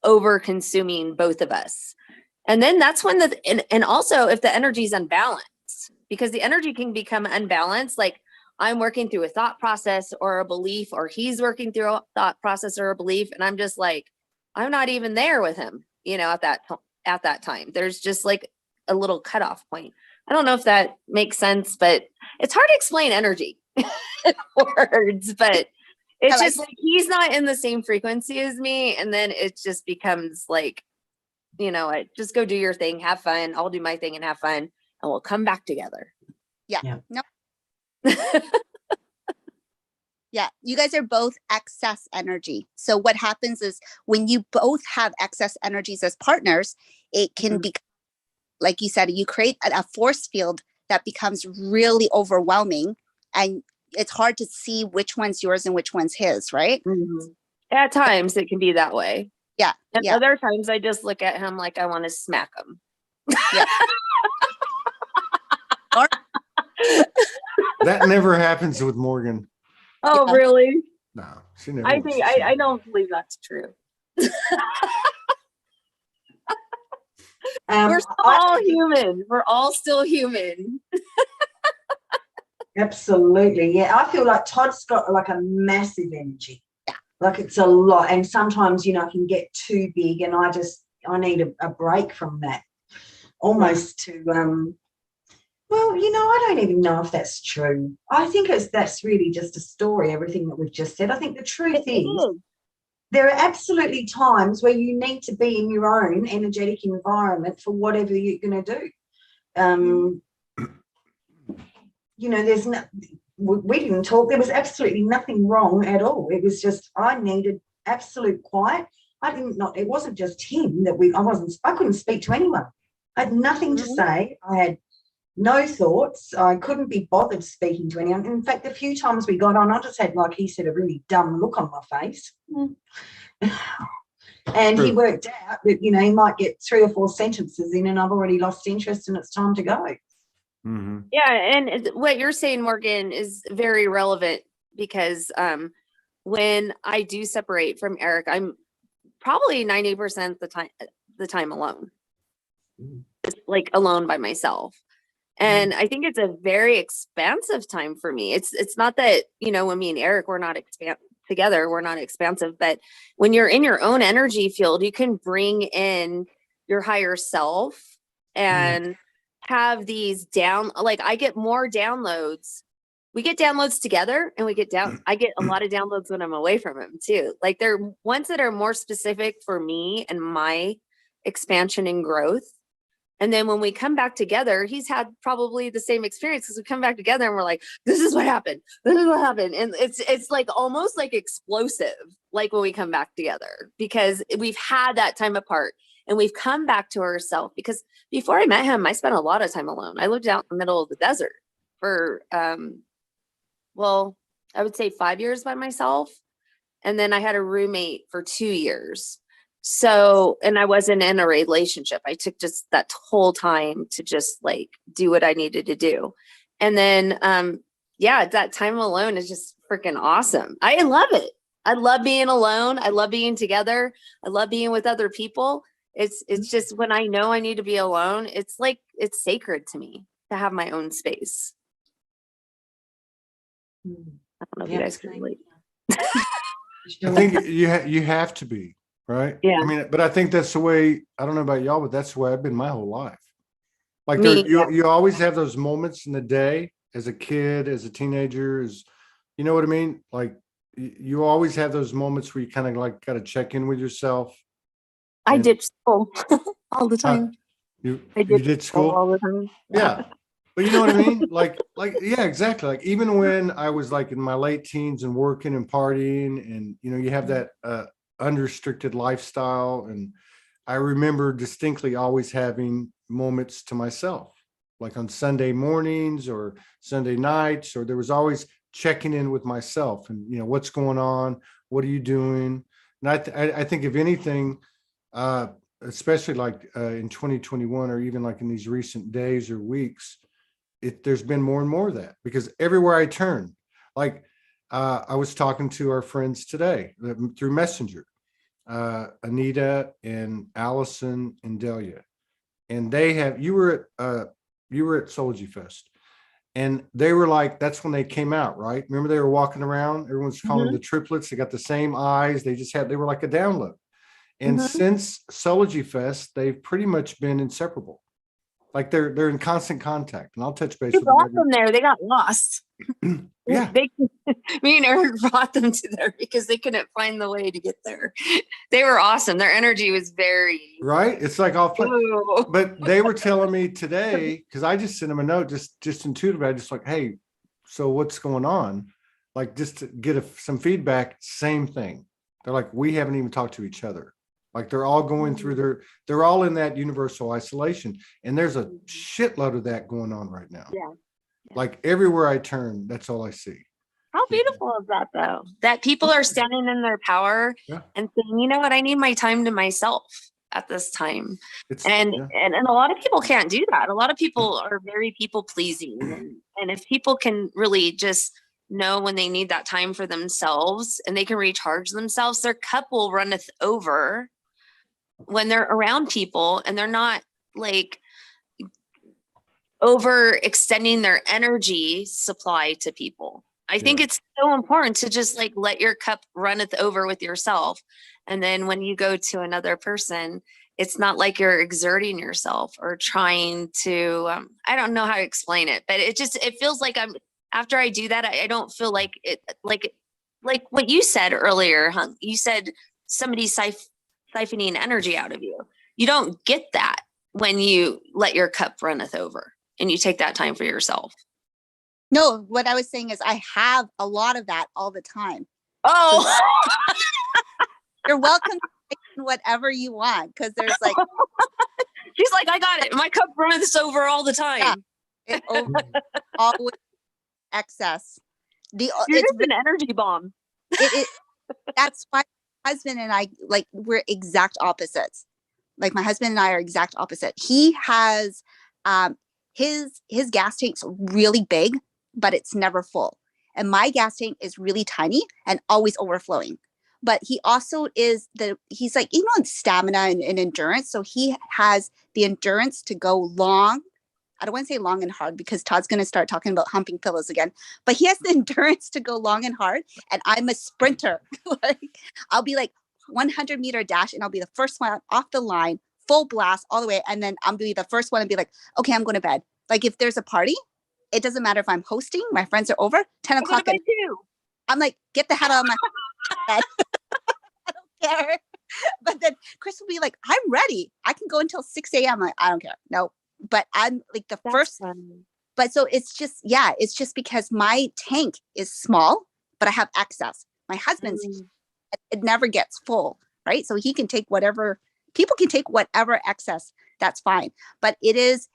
over consuming both of us. And then that's when and also if the energy is unbalanced, because the energy can become unbalanced, like I'm working through a thought process or a belief, or he's working through a thought process or a belief, and I'm just like, I'm not even there with him, at that time. There's just like a little cutoff point. I don't know if that makes sense, but it's hard to explain energy in words, but it's just like he's not in the same frequency as me. And then it just becomes like, just go do your thing, have fun. I'll do my thing and have fun, and we'll come back together. Yeah. No. Yeah, you guys are both excess energy. So what happens is when you both have excess energies as partners, it can be, like you said, you create a force field that becomes really overwhelming, and it's hard to see which one's yours and which one's his, right? Mm-hmm. At times it can be that way. Yeah. And other times I just look at him like I want to smack him. Yeah. That never happens with Morgan. Oh, Yeah. really? No, she never. I don't believe that's true. We're all human. We're all still human. Absolutely. Yeah. I feel like Todd's got like a massive energy. Yeah. Like it's a lot. And sometimes, I can get too big, and I need a break from that. Almost to, well, I don't even know if that's true. I think that's really just a story, everything that we've just said. I think the truth is there are absolutely times where you need to be in your own energetic environment for whatever you're going to do. There's no, we didn't talk. There was absolutely nothing wrong at all. It was just I needed absolute quiet. It wasn't just him I couldn't speak to anyone. I had nothing to say. I had no thoughts. I couldn't be bothered speaking to anyone. In fact, the few times we got on, I just had, like he said, a really dumb look on my face. And he worked out that, he might get 3 or 4 sentences in and I've already lost interest and it's time to go. Mm-hmm. Yeah. And what you're saying, Morgan, is very relevant because when I do separate from Eric, I'm probably 90% the time alone. Just like alone by myself. And I think it's a very expansive time for me. It's not that, when me and Eric, we're not together, we're not expansive, but when you're in your own energy field, you can bring in your higher self and have these I get more downloads. We get downloads together and I get a lot of downloads when I'm away from him too. Like they're ones that are more specific for me and my expansion and growth. And then when we come back together, he's had probably the same experience because we come back together and we're like, this is what happened. This is what happened. And it's like almost like explosive, like when we come back together, because we've had that time apart and we've come back to ourselves. Because before I met him, I spent a lot of time alone. I lived out in the middle of the desert for, I would say 5 years by myself. And then I had a roommate for 2 years. So, and I wasn't in a relationship. I took just that whole time to just like do what I needed to do. And then, that time alone is just freaking awesome. I love it. I love being alone. I love being together. I love being with other people. It's just when I know I need to be alone, it's like, it's sacred to me to have my own space. I don't know if you guys can relate. I think you have to be. Right. Yeah. I mean, but I think that's the way, I don't know about y'all, but that's the way I've been my whole life. Like you always have those moments in the day as a kid, as a teenager, you know what I mean? Like you always have those moments where you kind of like got to check in with yourself. I did school all the time. You did school all the time. Yeah. But you know what I mean? Like, yeah, exactly. Like even when I was like in my late teens and working and partying and, you have that, unrestricted lifestyle, and I remember distinctly always having moments to myself, like on Sunday mornings or Sunday nights, or there was always checking in with myself and what's going on, what are you doing? And I think if anything, especially like in 2021, or even like in these recent days or weeks, there's been more and more of that, because everywhere I turn, like I was talking to our friends today through Messenger, Anita and Allison and Delia, and you were at Soulogy Fest, and they were like, that's when they came out, right? Remember, they were walking around, everyone's calling them the triplets. They got the same eyes. They were like a download. And since Soulogy Fest, they've pretty much been inseparable. Like they're in constant contact, and I'll touch base with You brought them. them there. They got lost. Yeah. Me and Eric brought them to there because they couldn't find the way to get there. They were awesome. Their energy was very Right. It's like off. Ooh. But they were telling me today, because I just sent them a note, just intuitively. I just like, hey, so what's going on? Like, just to get some feedback. Same thing. They're like, we haven't even talked to each other. Like they're all going through they're all in that universal isolation. And there's a shitload of that going on right now. Yeah. Like everywhere I turn, that's all I see. How beautiful is that, though? That people are standing in their power and saying, you know what, I need my time to myself at this time. And a lot of people can't do that. A lot of people are very people pleasing. And if people can really just know when they need that time for themselves and they can recharge themselves, their cup will runneth over when they're around people, and they're not like overextending their energy supply to people. I think it's so important to just like let your cup runneth over with yourself. And then when you go to another person, it's not like you're exerting yourself or trying to, I don't know how to explain it, but it feels like after I do that, I don't feel like it, like what you said earlier, Hunk. You said somebody's siphoning energy out of you. You don't get that when you let your cup runneth over and you take that time for yourself. No, what I was saying is I have a lot of that all the time. Oh, You're welcome to take whatever you want, because there's like she's like, I got it. My cup runs over all the time. Yeah, always excess. You're just an energy bomb. That's why my husband and I, like, we're exact opposites. Like my husband and I are exact opposite. He has his gas tank's really big, but it's never full. And my gas tank is really tiny and always overflowing. But he also he's like, stamina and endurance. So he has the endurance to go long. I don't want to say long and hard, because Todd's going to start talking about humping pillows again. But he has the endurance to go long and hard. And I'm a sprinter. Like, I'll be like 100-meter dash, and I'll be the first one off the line, full blast all the way. And then I'm be the first one and be like, okay, I'm going to bed. Like if there's a party, it doesn't matter if I'm hosting, my friends are over, 10 o'clock. I'm like, get the hell out of my bed. I don't care. But then Chris will be like, I'm ready. I can go until 6 a.m. Like, I don't care. No. But I'm like the first. Funny. But so it's just because my tank is small, but I have excess. My husband's, it never gets full, right? So he can take whatever, people can take whatever excess, that's fine. But it is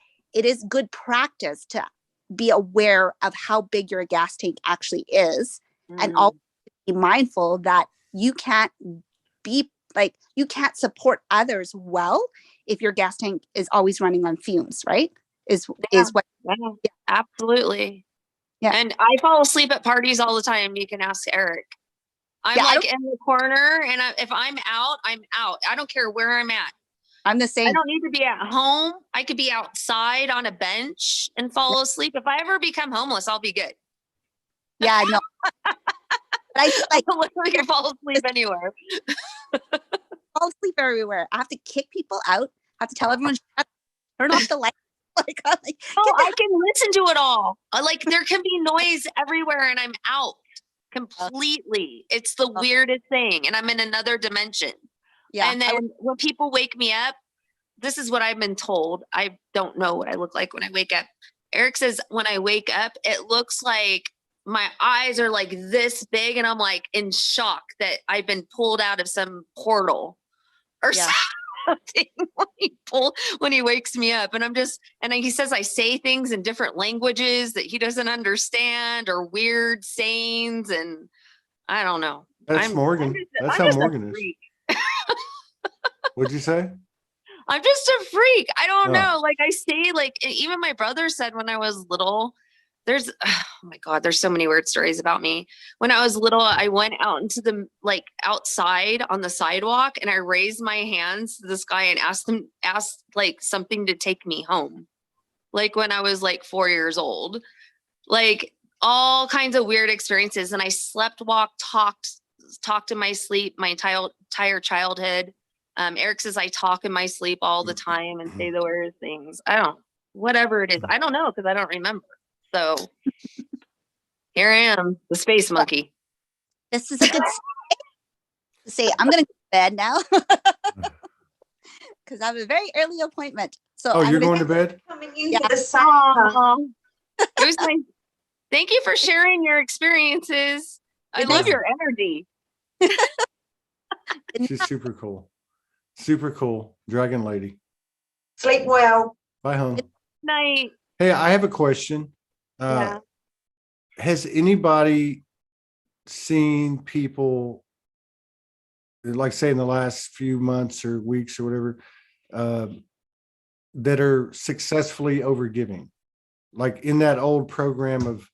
good practice to be aware of how big your gas tank actually is, and always be mindful that you can't support others well if your gas tank is always running on fumes, right? Absolutely. Yeah. And I fall asleep at parties all the time. You can ask Eric. I'm in the corner, and if I'm out, I'm out. I don't care where I'm at. I'm the same. I don't need to be at home. I could be outside on a bench and fall asleep. If I ever become homeless, I'll be good. Yeah, no. But I can fall asleep anywhere. Fall asleep everywhere. I have to kick people out. I have to tell everyone, turn off the light. I can listen to it all. There can be noise everywhere, and I'm out completely. It's the weirdest thing, and I'm in another dimension. Yeah. And then when people wake me up, this is what I've been told. I don't know what I look like when I wake up. Eric says when I wake up, it looks like my eyes are like this big, and I'm like in shock that I've been pulled out of some portal or something when he wakes me up. And he says I say things in different languages that he doesn't understand, or weird sayings, and I don't know. That's Morgan. That's how Morgan is. What'd you say? I'm just a freak. I don't Oh. know. Like I say, like even my brother said when I was little, there's oh my God, there's so many weird stories about me. When I was little, I went out into the like outside on the sidewalk and I raised my hands to this guy and asked like something to take me home. Like when I was like 4 years old. Like all kinds of weird experiences. And I slept, walked, talked in my sleep, my entire childhood. Eric says I talk in my sleep all the time and say the weirdest things. Whatever it is. I don't know because I don't remember. So here I am, the space monkey. This is a good to say. I'm going to go to bed now because I have a very early appointment. So Oh, I'm you're gonna- going to bed? Coming into Yeah. the same. It was nice. Thank you for sharing your experiences. I Good love night. your energy. She's super cool. Super cool. Dragon lady. Sleep well. Bye, home. Night. Hey, I have a question. Yeah. Has anybody seen people, like say in the last few months or weeks or whatever, that are successfully overgiving? Like in that old program of,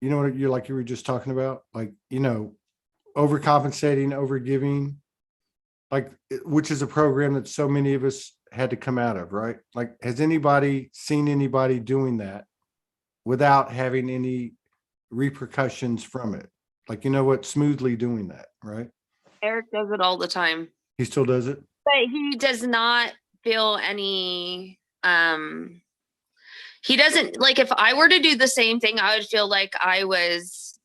you know what you're like you were just talking about, like, you know, overcompensating, overgiving, like, which is a program that so many of us had to come out of, right? Like, has anybody seen anybody doing that without having any repercussions from it? Like, you know what, smoothly doing that, right? Eric does it all the time. He still does it? But he does not feel any he doesn't like if I were to do the same thing, I would feel like I was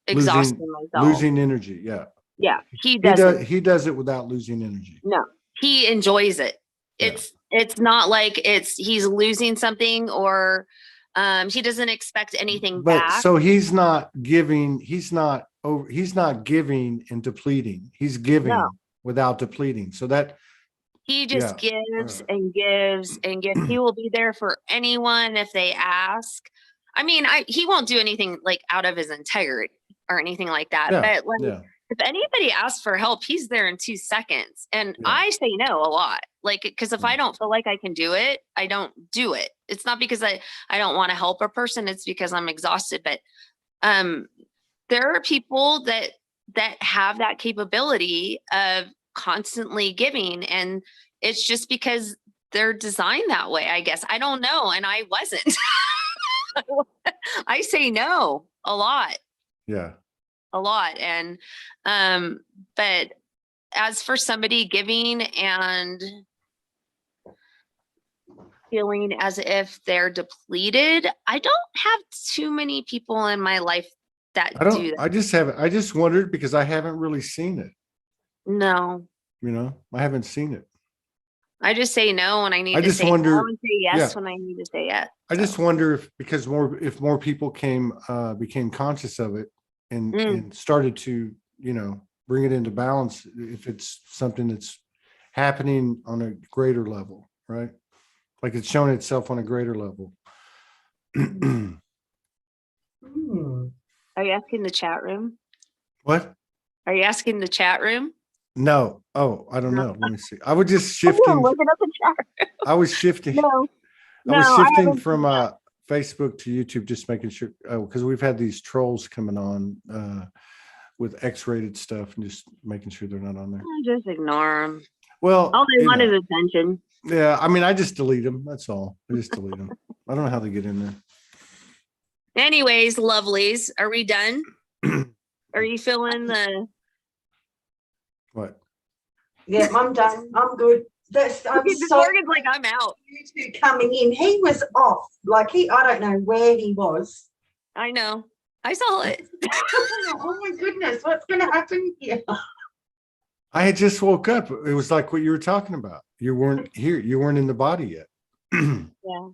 exhausting myself. Losing energy, yeah. Yeah. He doesn't. He does it without losing energy. No. He enjoys it. Yeah. It's not like he's losing something or he doesn't expect anything But back. so he's not giving, he's not giving and depleting. He's giving No. without depleting. So that He just gives Right. and gives and gives. He will be there for anyone if they ask. I mean, he won't do anything like out of his integrity or anything like that. Yeah, But like, yeah. if anybody asks for help, he's there in 2 seconds. And Yeah. I say no a lot. Like, because if I Mm. don't feel like I can do it, I don't do it. It's not because I don't want to help a person. It's because I'm exhausted. But there are people that have that capability of constantly giving, and it's just because they're designed that way, I guess. I don't know, and I wasn't. I say no a lot. Yeah. And but as for somebody giving and feeling as if they're depleted, I don't have too many people in my life that do that. I just wondered because I haven't really seen it. No, You know, I haven't seen it. I just say no when I need I to just say wonder- no and say yes yeah. when I need to say yes. I just wonder if more people became conscious of it and started to, you know, bring it into balance, if it's something that's happening on a greater level, right? Like it's showing itself on a greater level. Are you asking the chat room? What? Are you asking the chat room? No. Oh, I don't know. Let me see. I was just Oh, shifting. look it up in chat room. I was shifting. No, I was no, I shifting haven't from seen that. Facebook to YouTube, just making sure, because we've had these trolls coming on with X-rated stuff and just making sure they're not on there. Just ignore them. Well, All they you want know, is attention. yeah, I mean, I just delete them. That's all. I just delete them. I don't know how they get in there. Anyways, lovelies, are we done? Are you feeling the? What? Yeah, I'm done. I'm good. I'm so Morgan's like, I'm out. you two coming in. He was off. Like I don't know where he was. I know. I saw it. Oh my goodness, what's gonna happen here? I had just woke up. It was like what you were talking about. You weren't here. You weren't in the body yet. Yeah.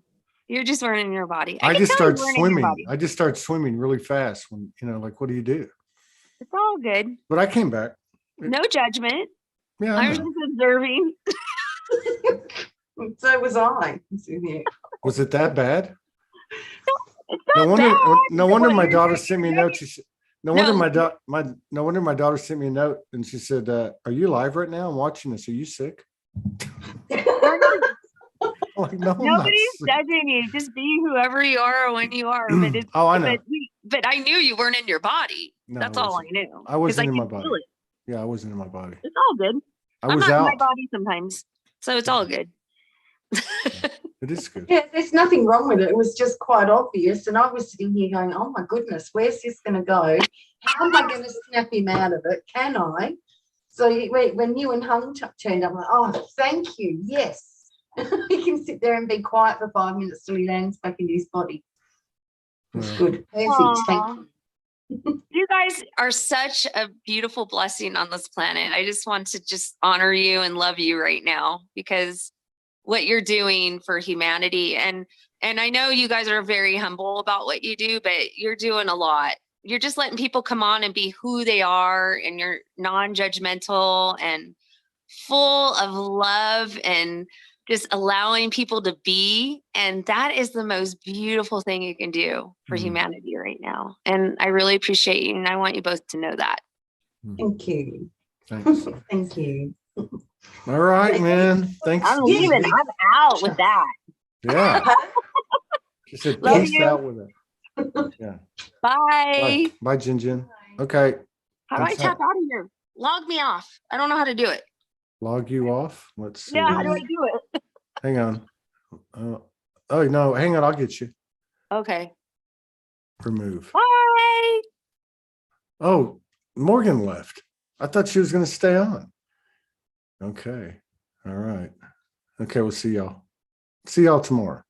You're just wearing in your body. I can just tell you're started wearing in your swimming. body. I just started swimming really fast when, you know, like, what do you do? It's all good. But I came back. No judgment. Yeah, I I'm know. just observing. So was I. Was it that bad? It's No not wonder. bad. No wonder What my you're daughter doing sent me a today. note. She said, "No wonder No. no wonder my daughter sent me a note and she said, "Are you live right now? I'm watching this. Are you sick?" Like, no, I'm not Nobody's sick. judging you. Just be whoever you are when you are. But it's, Oh, I know. but I knew you weren't in your body. No, That's I all I wasn't. knew. I wasn't 'Cause in my could feel body. it. Yeah, I wasn't in my body. It's all good. I I'm was not in my out. body sometimes, so it's all good. It is good. Yeah, there's nothing wrong with it. It was just quite obvious. And I was sitting here going, oh my goodness, where's this going to go? How am I going to snap him out of it? Can I? So when you and Hung turned up, I'm like, oh, thank you. Yes. He can sit there and be quiet for 5 minutes till he lands back into his body. It's Yeah. good. Perfect. Aw. Thank you. You guys are such a beautiful blessing on this planet. I just want to just honor you and love you right now, because what you're doing for humanity, and I know you guys are very humble about what you do, but you're doing a lot. You're just letting people come on and be who they are, and you're non-judgmental and full of love and just allowing people to be. And that is the most beautiful thing you can do for humanity right now. And I really appreciate you. And I want you both to know that. Thank you. Thanks. Thank you. All right, man. Thanks. I'm leaving. I'm out with that. Yeah. She said, Love peace you. out with it. Yeah. Bye. Bye, Jin Jin. Okay. How do I Thanks, tap out of here? Log me off. I don't know how to do it. Log you off. Let's see. Yeah, how do I do it? Hang on. Oh, no. Hang on. I'll get you. Okay. Remove. Bye. Oh, Morgan left. I thought she was going to stay on. Okay. All right. Okay. We'll see y'all. See y'all tomorrow.